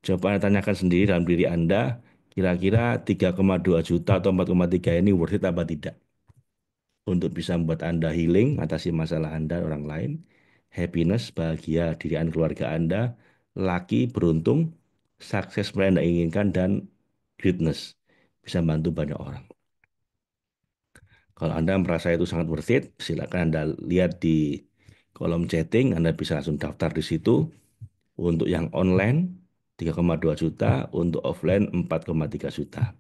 coba Anda tanyakan sendiri dalam diri Anda, kira-kira 3,2 juta atau 4,3 ini worth it apa tidak? Untuk bisa membuat Anda healing, atasi masalah Anda, orang lain, happiness, bahagia diri Anda, keluarga Anda, laki, beruntung, sukses seperti Anda inginkan, dan greatness, bisa membantu banyak orang. Kalau Anda merasa itu sangat worth it, silakan Anda lihat di kolom chatting, Anda bisa langsung daftar di situ. Untuk yang online 3,2 juta, untuk offline 4,3 juta.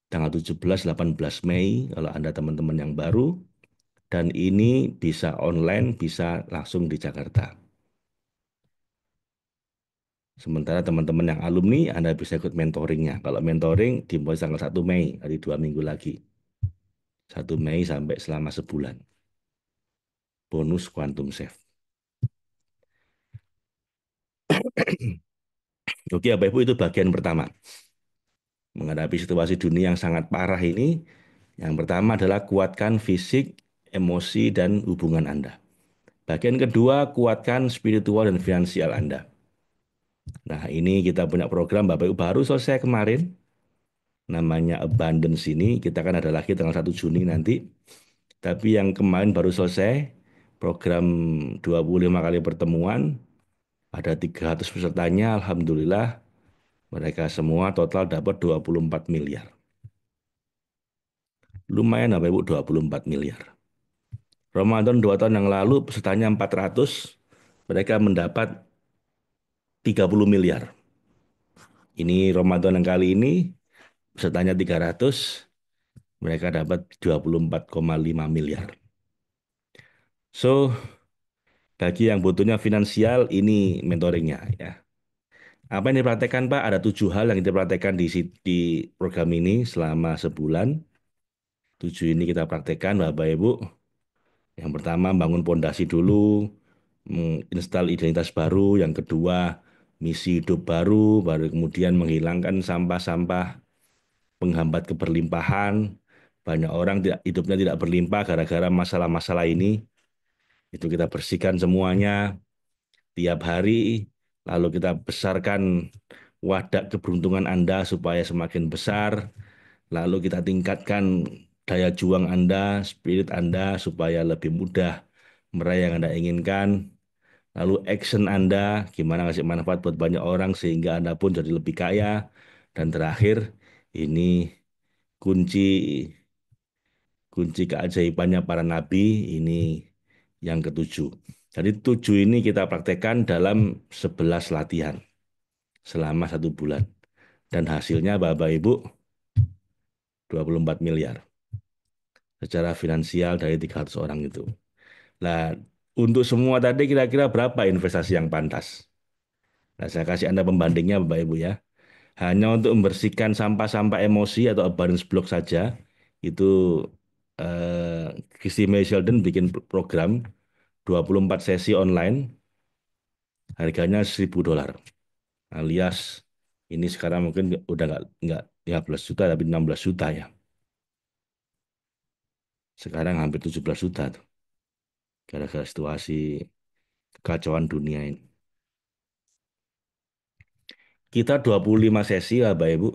Tanggal 17-18 Mei, kalau Anda teman-teman yang baru, dan ini bisa online, bisa langsung di Jakarta. Sementara teman-teman yang alumni, Anda bisa ikut mentoringnya. Kalau mentoring dimulai tanggal 1 Mei, hari 2 minggu lagi. 1 Mei sampai selama sebulan. Bonus Quantum Safe. Oke, Bapak Ibu, itu bagian pertama. Menghadapi situasi dunia yang sangat parah ini, yang pertama adalah kuatkan fisik, emosi, dan hubungan Anda. Bagian kedua, kuatkan spiritual dan finansial Anda. Nah, ini kita punya program Bapak Ibu baru selesai kemarin, namanya Abundance ini. Kita kan ada lagi tanggal 1 Juni nanti. Tapi yang kemarin baru selesai, program 25 kali pertemuan, ada 300 pesertanya, Alhamdulillah, mereka semua total dapat 24 miliar. Lumayan Bapak Ibu, 24 miliar. Ramadan 2 tahun yang lalu pesertanya 400, mereka mendapat 30 miliar. Ini Ramadan yang kali ini pesertanya 300, mereka dapat 24,5 miliar. So, bagi yang butuhnya finansial, ini mentoringnya ya. Apa yang dipraktekkan Pak? Ada 7 hal yang dipraktekkan di program ini selama sebulan. 7 ini kita praktekkan Bapak Ibu. Yang pertama bangun pondasi dulu, menginstal identitas baru. Yang kedua misi hidup baru, baru kemudian menghilangkan sampah-sampah penghambat keberlimpahan. Banyak orang hidupnya tidak berlimpah gara-gara masalah-masalah ini. Itu kita bersihkan semuanya tiap hari, lalu kita besarkan wadah keberuntungan Anda supaya semakin besar, lalu kita tingkatkan daya juang Anda, spirit Anda supaya lebih mudah meraih yang Anda inginkan, lalu action Anda, gimana ngasih manfaat buat banyak orang sehingga Anda pun jadi lebih kaya, dan terakhir, ini kunci kunci keajaibannya para nabi, ini yang ketujuh. Jadi 7 ini kita praktekkan dalam 11 latihan selama 1 bulan. Dan hasilnya Bapak Ibu 24 miliar secara finansial dari 300 orang itu. Nah, untuk semua tadi kira-kira berapa investasi yang pantas? Nah, saya kasih Anda pembandingnya Bapak Ibu ya. Hanya untuk membersihkan sampah-sampah emosi atau abundance block saja, itu Christy Sheldon bikin program 24 sesi online, harganya $1.000. Alias ini sekarang mungkin udah nggak 15 juta tapi 16 juta ya. Sekarang hampir 17 juta tuh. Gara-gara situasi kekacauan dunia ini. Kita 25 sesi ya Bapak Ibu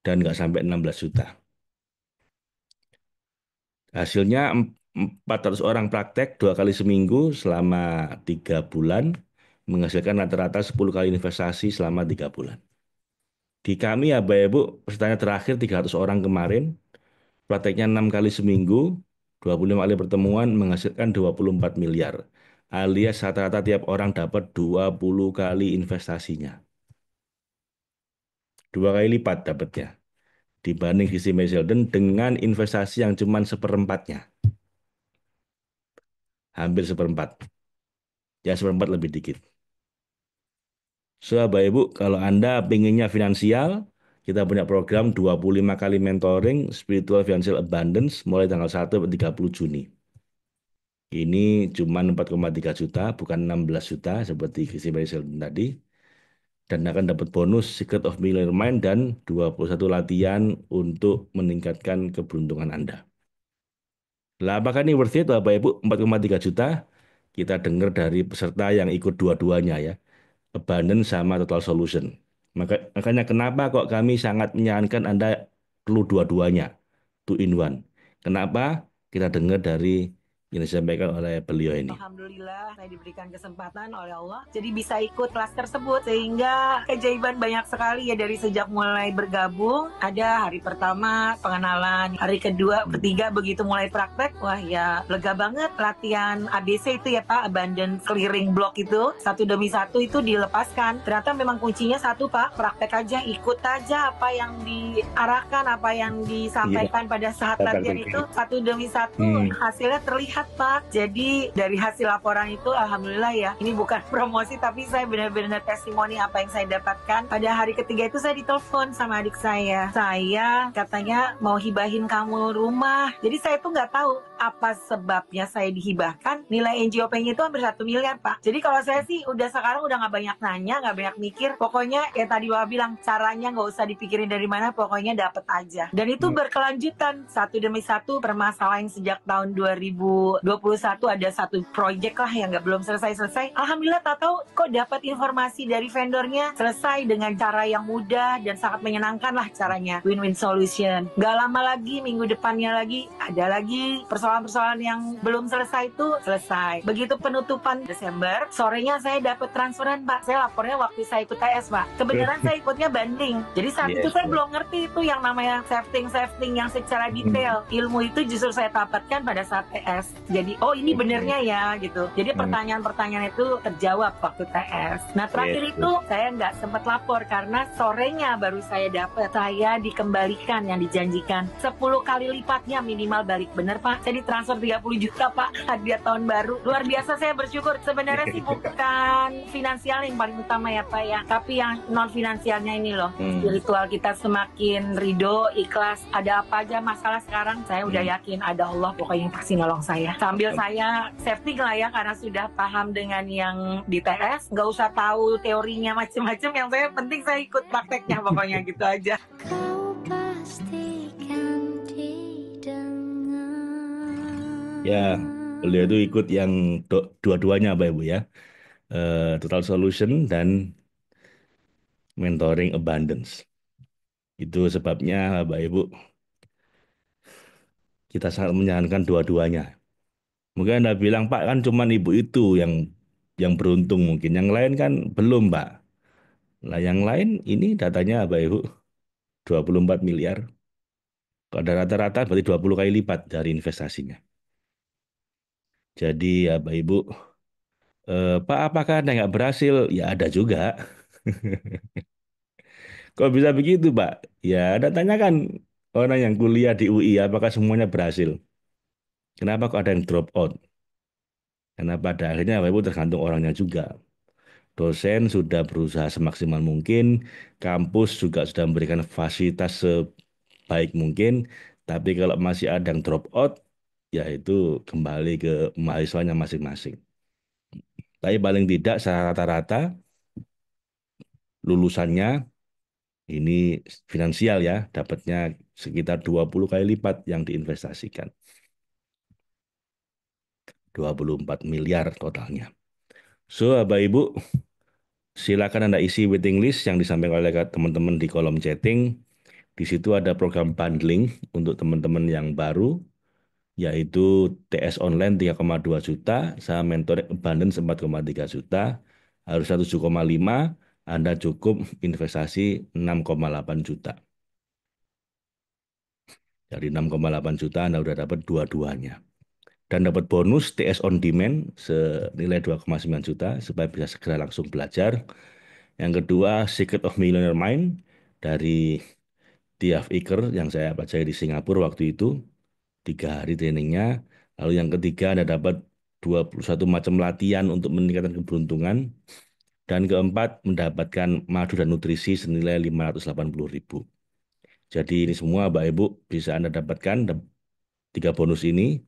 dan nggak sampai 16 juta. Hasilnya 400 orang praktek 2 kali seminggu selama 3 bulan menghasilkan rata-rata 10 kali investasi selama 3 bulan. Di kami ya Bapak Ibu, pesertanya terakhir 300 orang kemarin, prakteknya 6 kali seminggu, 25 kali pertemuan menghasilkan 24 miliar. Alias rata-rata tiap orang dapat 20 kali investasinya. 2 kali lipat dapatnya dibanding Christy Sheldon dengan investasi yang cuma seperempatnya. Hampir seperempat. Ya seperempat lebih dikit. So, Bapak Ibu, kalau Anda pinginnya finansial, kita punya program 25 kali mentoring Spiritual Financial Abundance mulai tanggal 1 sampai 30 Juni. Ini cuma 4,3 juta, bukan 16 juta seperti Christy Sheldon tadi. Dan akan dapat bonus Secret of Millionaire Mind dan 21 latihan untuk meningkatkan keberuntungan Anda. Lah, apakah ini worth it, Bapak Ibu? 4,3 juta. Kita dengar dari peserta yang ikut dua-duanya ya. Abundance sama Total Solution. Makanya kenapa kok kami sangat menyarankan Anda perlu dua-duanya, two in one. Kenapa? Kita dengar dari yang disampaikan oleh beliau ini. Alhamdulillah saya diberikan kesempatan oleh Allah jadi bisa ikut kelas tersebut sehingga keajaiban banyak sekali ya dari sejak mulai bergabung. Ada hari pertama pengenalan, hari kedua, ketiga begitu mulai praktek, wah ya lega banget. Latihan ABC itu ya Pak, abundance clearing block itu satu demi satu itu dilepaskan. Ternyata memang kuncinya satu Pak, praktek aja, ikut aja apa yang diarahkan, apa yang disampaikan pada saat latihan itu satu demi satu hasilnya terlihat Pak. Jadi dari hasil laporan itu alhamdulillah ya, ini bukan promosi tapi saya benar-benar testimoni apa yang saya dapatkan. Pada hari ketiga itu saya ditelepon sama adik saya katanya mau hibahin kamu rumah. Jadi saya tuh nggak tahu apa sebabnya saya dihibahkan. Nilai NJOP-nya itu hampir 1 miliar Pak. Jadi kalau saya sih udah sekarang udah nggak banyak nanya, nggak banyak mikir. Pokoknya ya tadi Bapak bilang caranya nggak usah dipikirin dari mana, pokoknya dapet aja. Dan itu berkelanjutan satu demi satu. Permasalahan sejak tahun 2021 ada satu project lah yang belum selesai. Alhamdulillah tahu kok dapat informasi dari vendornya selesai dengan cara yang mudah dan sangat menyenangkan lah caranya. Win-win solution. Gak lama lagi, minggu depannya lagi ada lagi persoalan-persoalan yang belum selesai itu selesai. Begitu penutupan Desember, sorenya saya dapat transferan Pak. Saya lapornya waktu saya ikut TS Pak. Kebenaran saya ikutnya banding. Jadi saat itu saya belum ngerti itu yang namanya safety yang secara detail. Ilmu itu justru saya dapatkan pada saat TS. Jadi oh ini benernya ya gitu. Jadi pertanyaan-pertanyaan itu terjawab waktu TS. Nah terakhir itu saya nggak sempat lapor karena sorenya baru saya dapat. Saya dikembalikan yang dijanjikan 10 kali lipatnya minimal balik. Bener Pak, saya ditransfer 30 juta Pak hadiah tahun baru. Luar biasa saya bersyukur. Sebenarnya sih bukan finansial yang paling utama ya Pak ya, tapi yang non finansialnya ini loh. Spiritual kita semakin ridho, ikhlas. Ada apa aja masalah sekarang saya udah yakin ada Allah pokoknya yang pasti nolong saya. Sambil saya safety lah ya karena sudah paham dengan yang di TS, nggak usah tahu teorinya macam-macam. Yang saya penting saya ikut prakteknya pokoknya gitu aja. Kau pastikan didengar. Ya, beliau itu ikut yang dua-duanya Bapak Ibu ya. Total Solution dan Mentoring Abundance. Itu sebabnya Bapak Ibu kita sangat menyarankan dua-duanya. Mungkin Anda bilang, Pak, kan cuma ibu itu yang beruntung mungkin. Yang lain kan belum, Pak. Nah, yang lain ini datanya Bapak Ibu 24 miliar. Kalau ada rata-rata berarti 20 kali lipat dari investasinya. Jadi ya Bapak Ibu, Pak, apakah Anda nggak berhasil? Ya ada juga. Kok bisa begitu, Pak? Ya, Anda tanyakan orang yang kuliah di UI, apakah semuanya berhasil? Kenapa kok ada yang drop out? Karena pada akhirnya Bapak Ibu tergantung orangnya juga. Dosen sudah berusaha semaksimal mungkin, kampus juga sudah memberikan fasilitas sebaik mungkin, tapi kalau masih ada yang drop out, ya itu kembali ke mahasiswanya masing-masing. Tapi paling tidak secara rata-rata lulusannya ini finansial ya, dapatnya sekitar 20 kali lipat yang diinvestasikan. 24 miliar totalnya. So, Bapak Ibu, silakan Anda isi waiting list yang disampaikan oleh teman-teman di kolom chatting. Di situ ada program bundling untuk teman-teman yang baru, yaitu TS online 3,2 juta, sama mentor abundance 4,3 juta, harusnya 7,5, Anda cukup investasi 6,8 juta. Dari 6,8 juta Anda sudah dapat dua-duanya. Dan dapat bonus TS on demand senilai 2,9 juta supaya bisa segera langsung belajar. Yang kedua, Secret of Millionaire Mind dari Tiaf Iker yang saya pelajari di Singapura waktu itu, 3 hari trainingnya. Lalu yang ketiga, Anda dapat 21 macam latihan untuk meningkatkan keberuntungan. Dan keempat, mendapatkan madu dan nutrisi senilai 580.000. Jadi ini semua Bapak Ibu bisa Anda dapatkan 3 bonus ini.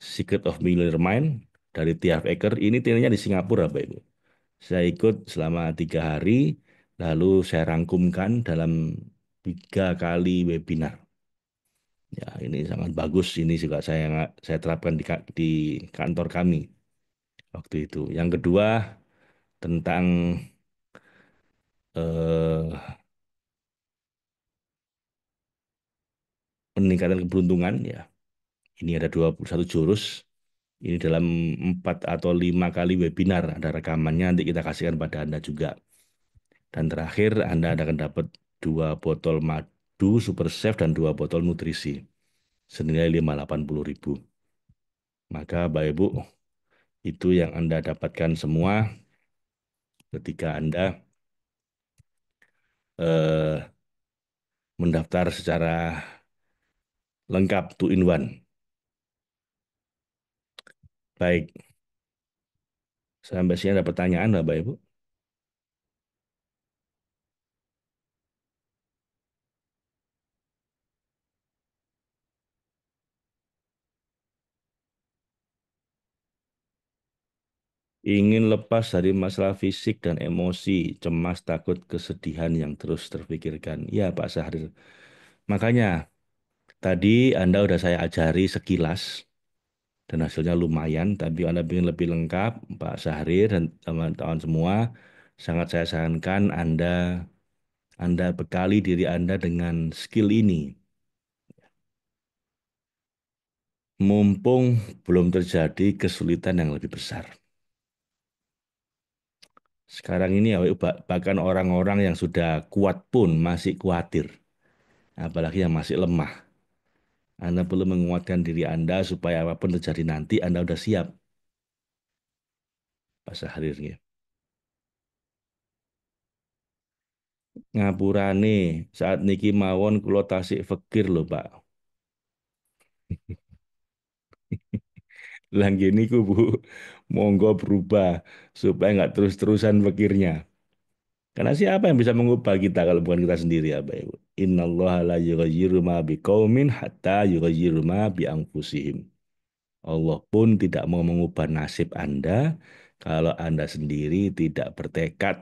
Secret of Millionaire Mind dari Tiaf Eker. Ini trainingnya di Singapura Bapak Ibu. Saya ikut selama 3 hari, lalu saya rangkumkan dalam 3 kali webinar. Ya, ini sangat bagus. Ini juga saya terapkan di kantor kami waktu itu. Yang kedua tentang eh, peningkatan keberuntungan. Ya, ini ada 21 jurus. Ini dalam 4 atau 5 kali webinar. Ada rekamannya. Nanti kita kasihkan pada Anda juga. Dan terakhir Anda akan dapat 2 botol madu Super Safe dan 2 botol nutrisi senilai 580.000. Maka Bapak Ibu, itu yang Anda dapatkan semua ketika Anda eh, mendaftar secara lengkap two in one. Baik, sampai sini ada pertanyaan Bapak Ibu? Ingin lepas dari masalah fisik dan emosi, cemas, takut, kesedihan yang terus terpikirkan. Ya Pak Syahrir. Makanya tadi Anda udah saya ajari sekilas dan hasilnya lumayan, tapi Anda ingin lebih lengkap, Pak Syahrir dan teman-teman semua, sangat saya sarankan Anda bekali diri Anda dengan skill ini. Mumpung belum terjadi kesulitan yang lebih besar. Sekarang ini ya, bahkan orang-orang yang sudah kuat pun masih khawatir, apalagi yang masih lemah. Anda perlu menguatkan diri Anda supaya apapun terjadi nanti Anda sudah siap, Pak Syahrir. Ya. Ngapurane saat niki mawon kula tasik fikir lho, Pak. Lang gini ku Bu, monggo berubah supaya nggak terus-terusan pikirnya. Karena siapa yang bisa mengubah kita kalau bukan kita sendiri ya, Pak Ibu. Innallaha la yughayyiru ma biqaumin hatta yughayyiru ma bi anfusihim. Allah pun tidak mau mengubah nasib Anda kalau Anda sendiri tidak bertekad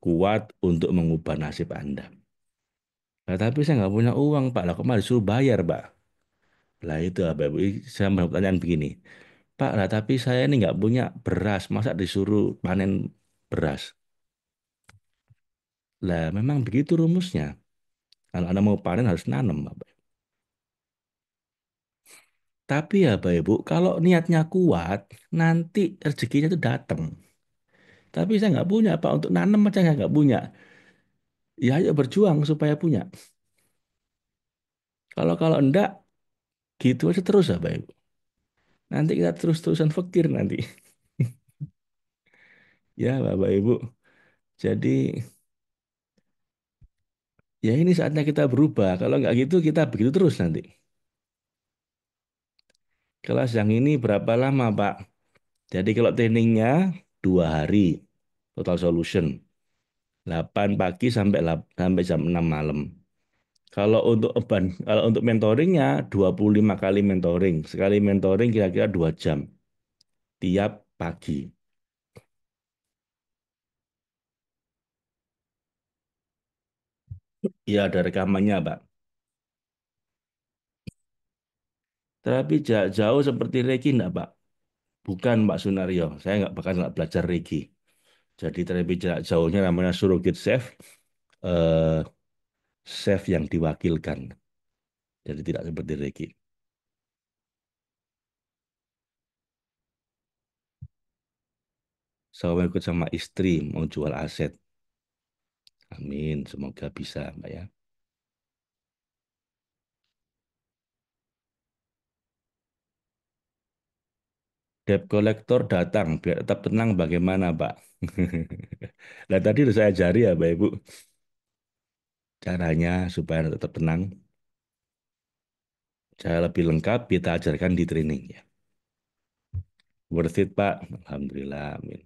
kuat untuk mengubah nasib Anda. Nah, tapi saya nggak punya uang, Pak. Lah, kok malah disuruh bayar, Pak? Lah itu, Bapak Ibu. Saya mau pertanyaan begini. Pak, lah tapi saya ini nggak punya beras. Masa disuruh panen beras? Lah, memang begitu rumusnya. Kalau Anda mau panen harus nanam, Bapak. Tapi ya, Bapak Ibu, kalau niatnya kuat, nanti rezekinya itu datang. Tapi saya nggak punya, Pak. Untuk nanam aja saya nggak punya. Ya, ayo berjuang supaya punya. Kalau kalau enggak, gitu aja terus, ya, Bapak Ibu. Nanti kita terus-terusan fakir nanti. Ya, Bapak Ibu. Jadi, ya ini saatnya kita berubah. Kalau nggak gitu, kita begitu terus nanti. Kelas yang ini berapa lama, Pak? Jadi kalau trainingnya 2 hari. Total Solution. 8 pagi sampai sampai jam 6 malam. Kalau untuk mentoringnya 25 kali mentoring. Sekali mentoring kira-kira 2 jam tiap pagi. Iya, ada rekamannya, Pak. Terapi jarak jauh seperti Reiki enggak, Pak? Bukan, Pak Sunario. Saya nggak belajar Reiki. Jadi terapi jarak jauhnya namanya surrogate chef, eh, chef yang diwakilkan. Jadi tidak seperti Reiki. Saya mau ikut sama istri, mau jual aset. Amin, semoga bisa, Mbak ya. Debt collector datang, biar tetap tenang bagaimana, Pak? Nah, tadi udah saya ajari ya, Pak Ibu, caranya supaya tetap tenang. Saya lebih lengkap, kita ajarkan di training ya. Worth it, Pak. Alhamdulillah, amin.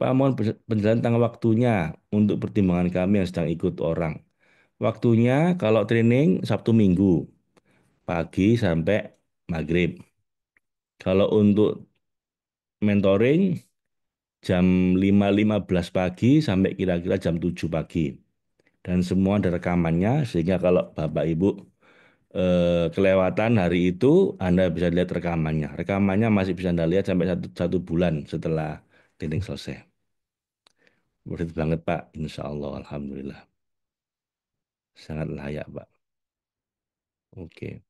Pak, mohon penjelasan tentang waktunya untuk pertimbangan kami yang sedang ikut orang. Waktunya kalau training Sabtu Minggu, pagi sampai maghrib. Kalau untuk mentoring, jam 5.15 pagi sampai kira-kira jam 7 pagi. Dan semua ada rekamannya, sehingga kalau Bapak Ibu kelewatan hari itu, Anda bisa lihat rekamannya. Rekamannya masih bisa Anda lihat sampai satu bulan setelah training selesai. Worth it banget, Pak. Insya Allah, Alhamdulillah. Sangat layak, Pak. Oke.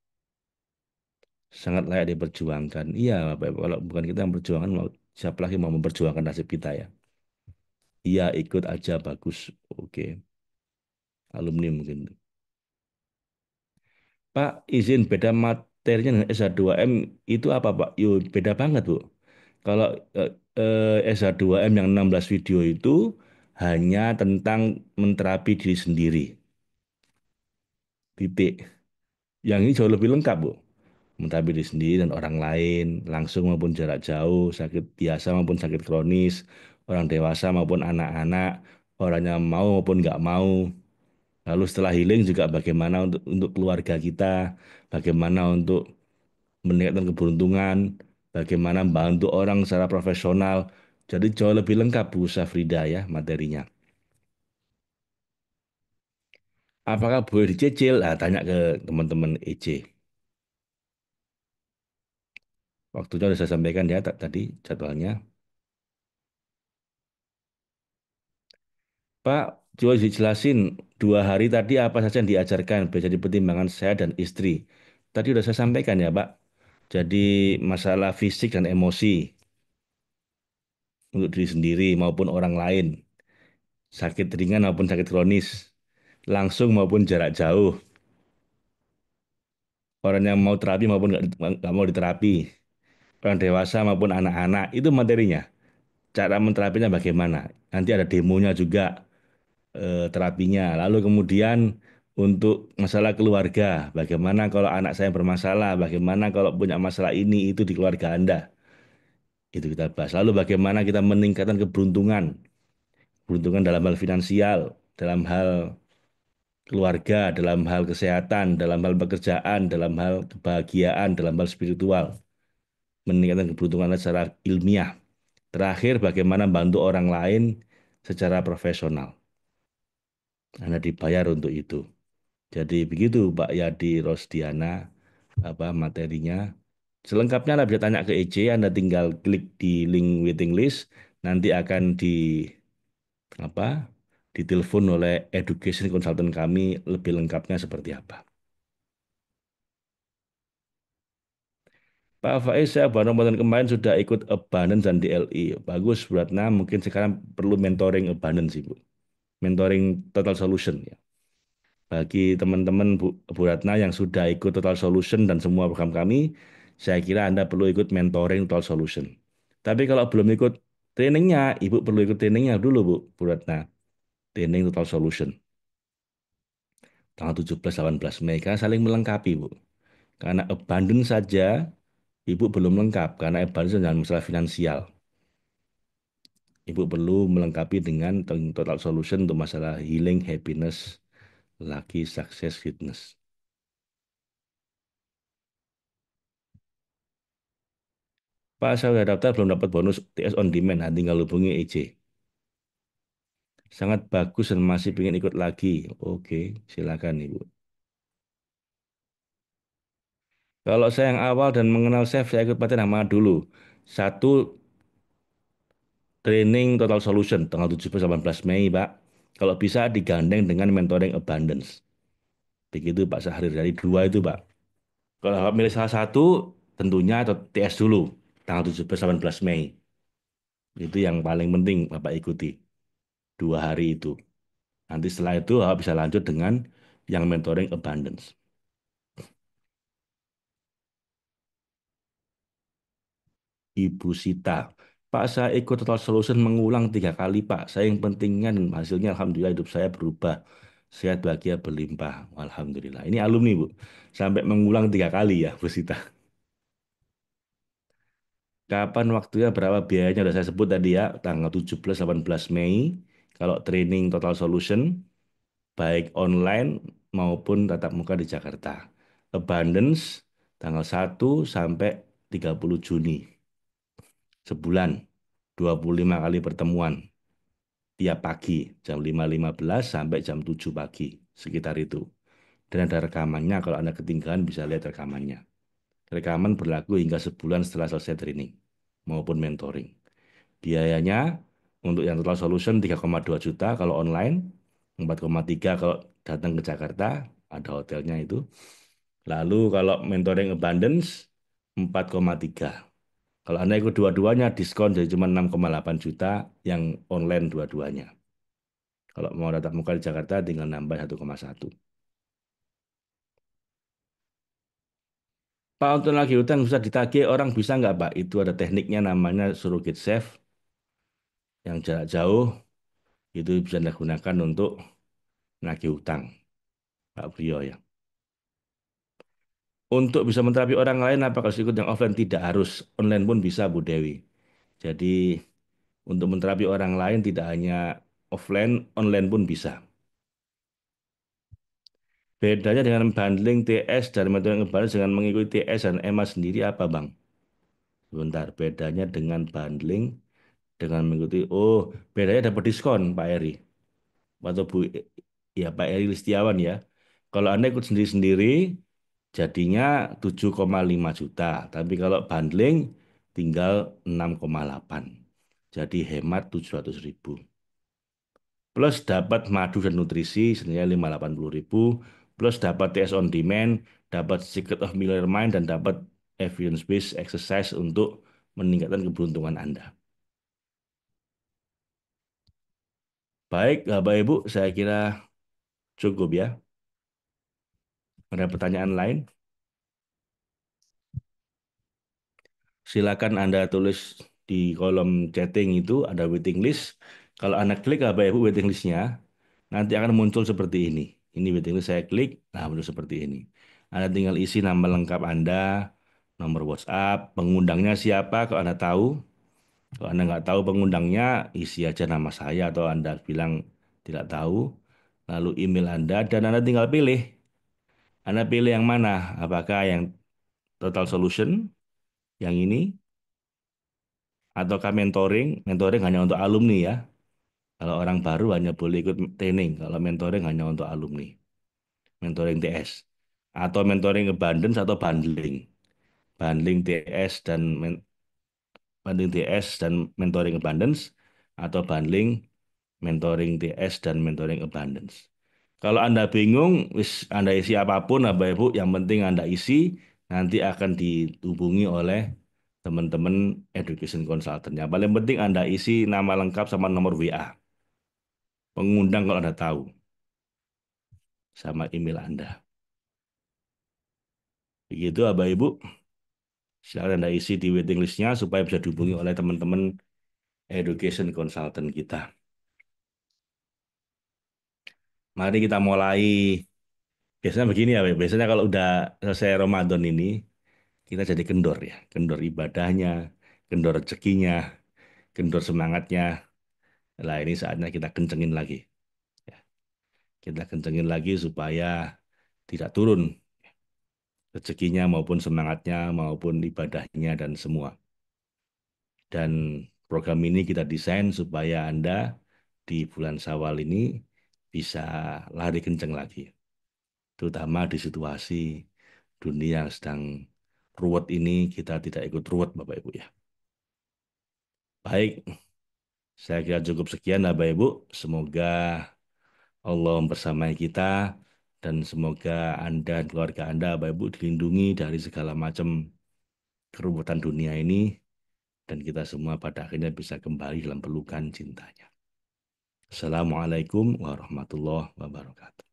Sangat layak diperjuangkan. Iya, Bapak Ibu. Kalau bukan kita yang berjuangkan, siapa lagi mau memperjuangkan nasib kita ya? Iya, ikut aja bagus. Oke. Alumni mungkin. Pak, izin beda materinya dengan SH2M itu apa, Pak? Yo, beda banget, Bu. Kalau SH2M yang 16 video itu hanya tentang menterapi diri sendiri. Titik. Yang ini jauh lebih lengkap, Bu. Menterapi diri sendiri dan orang lain, langsung maupun jarak jauh, sakit biasa maupun sakit kronis, orang dewasa maupun anak-anak, orang yang mau maupun nggak mau. Lalu setelah healing juga bagaimana untuk keluarga kita, bagaimana untuk meningkatkan keberuntungan, bagaimana membantu orang secara profesional. Jadi jauh lebih lengkap Bu Safrida ya materinya. Apakah boleh dicicil? Nah, tanya ke teman-teman EJ. Waktunya sudah saya sampaikan ya tadi jadwalnya. Pak, coba dijelasin 2 hari tadi apa saja yang diajarkan biar jadi pertimbangan saya dan istri. Tadi sudah saya sampaikan ya Pak. Jadi masalah fisik dan emosi untuk diri sendiri maupun orang lain. Sakit ringan maupun sakit kronis. Langsung maupun jarak jauh. Orang yang mau terapi maupun nggak mau diterapi. Orang dewasa maupun anak-anak. Itu materinya. Cara menterapinya bagaimana. Nanti ada demonya juga. Terapinya. Lalu kemudian untuk masalah keluarga, bagaimana kalau anak saya bermasalah, bagaimana kalau punya masalah ini itu di keluarga Anda. Itu kita bahas. Lalu bagaimana kita meningkatkan keberuntungan, keberuntungan dalam hal finansial, dalam hal keluarga, dalam hal kesehatan, dalam hal pekerjaan, dalam hal kebahagiaan, dalam hal spiritual, meningkatkan keberuntungan secara ilmiah. Terakhir, bagaimana bantu orang lain secara profesional. Anda dibayar untuk itu. Jadi begitu Pak Yadi Rosdiana apa materinya. Selengkapnya Anda bisa tanya ke EJ, Anda tinggal klik di link waiting list, nanti akan apa? Ditelepon oleh education consultant kami lebih lengkapnya seperti apa. Pak Faiz, saya baru Ramadan kemarin sudah ikut Abundance dan DLI. Bagus, Bu Ratna. Mungkin sekarang perlu mentoring Abundance, Bu. Mentoring Total Solution ya. Bagi teman-teman Bu Ratna yang sudah ikut Total Solution dan semua program kami, saya kira Anda perlu ikut mentoring Total Solution. Tapi kalau belum ikut trainingnya, Ibu perlu ikut trainingnya dulu, Bu Ratna. Training Total Solution. Tanggal 17-18 Mei, karena saling melengkapi, Bu. Karena abundance saja, Ibu belum lengkap, karena abundance dengan masalah finansial. Ibu perlu melengkapi dengan total solution untuk masalah healing, happiness, lucky, success, fitness. Pak, saya sudah daftar belum dapat bonus TS on demand. Nah, tinggal hubungi EJ. Sangat bagus dan masih ingin ikut lagi. Oke, silakan Ibu. Kalau saya yang awal dan mengenal chef, saya ikut pelatihan yang mana dulu? Satu, training Total Solution tanggal 17-18 Mei, Pak. Kalau bisa digandeng dengan mentoring abundance. Begitu Pak Syahrir, dari dua itu, Pak. Kalau Bapak milih salah satu, tentunya TS dulu, tanggal 17-18 Mei. Itu yang paling penting Bapak ikuti, 2 hari itu. Nanti setelah itu Bapak bisa lanjut dengan yang mentoring abundance. Ibu Sita, Pak, saya ikut Total Solution mengulang 3 kali, Pak. Saya yang pentingnya dan hasilnya Alhamdulillah hidup saya berubah. Sehat, bahagia, berlimpah. Alhamdulillah. Ini alumni, Bu. Sampai mengulang 3 kali ya, Bu Sita. Kapan waktunya, berapa biayanya? Sudah saya sebut tadi ya, tanggal 17-18 Mei. Kalau training Total Solution, baik online maupun tatap muka di Jakarta. Abundance, tanggal 1 sampai 30 Juni. Sebulan, 25 kali pertemuan. Tiap pagi, jam 5.15 sampai jam 7 pagi. Sekitar itu. Dan ada rekamannya, kalau Anda ketinggalan bisa lihat rekamannya. Rekaman berlaku hingga sebulan setelah selesai training maupun mentoring. Biayanya untuk yang total solution 3,2 juta kalau online, 4,3 kalau datang ke Jakarta, ada hotelnya itu. Lalu kalau mentoring abundance 4,3. Kalau Anda ikut dua-duanya diskon jadi cuma 6,8 juta yang online dua-duanya. Kalau mau tatap muka di Jakarta tinggal nambah 1,1. Pak, untuk lagi utang bisa ditagih orang bisa nggak Pak? Itu ada tekniknya namanya surrogate chef yang jarak jauh itu bisa digunakan untuk nagih utang, Pak Brio ya. Untuk bisa menterapi orang lain, apakah harus ikut yang offline? Tidak harus, online pun bisa Bu Dewi. Jadi untuk menterapi orang lain tidak hanya offline, online pun bisa. Bedanya dengan bundling TS dan metode ngebundle dengan mengikuti TS dan EMA sendiri apa Bang? Sebentar, bedanya dengan bundling dengan mengikuti, oh bedanya dapat diskon Pak Eri. Atau Bu, ya Pak Eri Listiawan ya. Kalau Anda ikut sendiri-sendiri, jadinya 7,5 juta. Tapi kalau bundling tinggal 6,8. Jadi hemat 700.000. Plus dapat madu dan nutrisi senilai 580.000. Plus dapat TS on demand, dapat Secret of Millionaire Mind, dan dapat evidence based exercise untuk meningkatkan keberuntungan Anda. Baik, Bapak Ibu, saya kira cukup ya. Ada pertanyaan lain? Silakan Anda tulis di kolom chatting itu ada waiting list. Kalau Anda klik apa ya Bu waiting listnya, nanti akan muncul seperti ini. Ini waiting list saya klik, nah muncul seperti ini. Anda tinggal isi nama lengkap Anda, nomor WhatsApp, pengundangnya siapa kalau Anda tahu. Kalau Anda nggak tahu pengundangnya, isi aja nama saya atau Anda bilang tidak tahu. Lalu email Anda dan Anda tinggal pilih. Anda pilih yang mana? Apakah yang Total Solution, yang ini, ataukah mentoring? Mentoring hanya untuk alumni ya. Kalau orang baru hanya boleh ikut training. Kalau mentoring hanya untuk alumni. Mentoring TS. Atau mentoring abundance atau bundling. Bundling TS dan bundling TS dan mentoring abundance atau bundling mentoring TS dan mentoring abundance. Kalau Anda bingung, Anda isi apapun, Bapak Ibu, yang penting Anda isi, nanti akan dihubungi oleh teman-teman education consultant. Yang paling penting Anda isi nama lengkap sama nomor WA. Pengundang kalau Anda tahu. Sama email Anda. Begitu Bapak Ibu. Silakan Anda isi di waiting listnya supaya bisa dihubungi oleh teman-teman education consultant kita. Mari kita mulai. Biasanya begini ya, Pak. Biasanya kalau udah selesai Ramadan ini, kita jadi kendor ya. Kendor ibadahnya, kendor rezekinya, kendor semangatnya. Nah, ini saatnya kita kencengin lagi. Ya. Kita kencengin lagi supaya tidak turun rezekinya maupun semangatnya maupun ibadahnya dan semua. Dan program ini kita desain supaya Anda di bulan Syawal ini bisa lari kenceng lagi. Terutama di situasi dunia yang sedang ruwet ini, kita tidak ikut ruwet Bapak Ibu ya. Baik, saya kira cukup sekian Bapak Ibu. Semoga Allah membersamai kita dan semoga Anda dan keluarga Anda Bapak Ibu dilindungi dari segala macam keruwetan dunia ini dan kita semua pada akhirnya bisa kembali dalam pelukan cintanya. Assalamualaikum warahmatullahi wabarakatuh.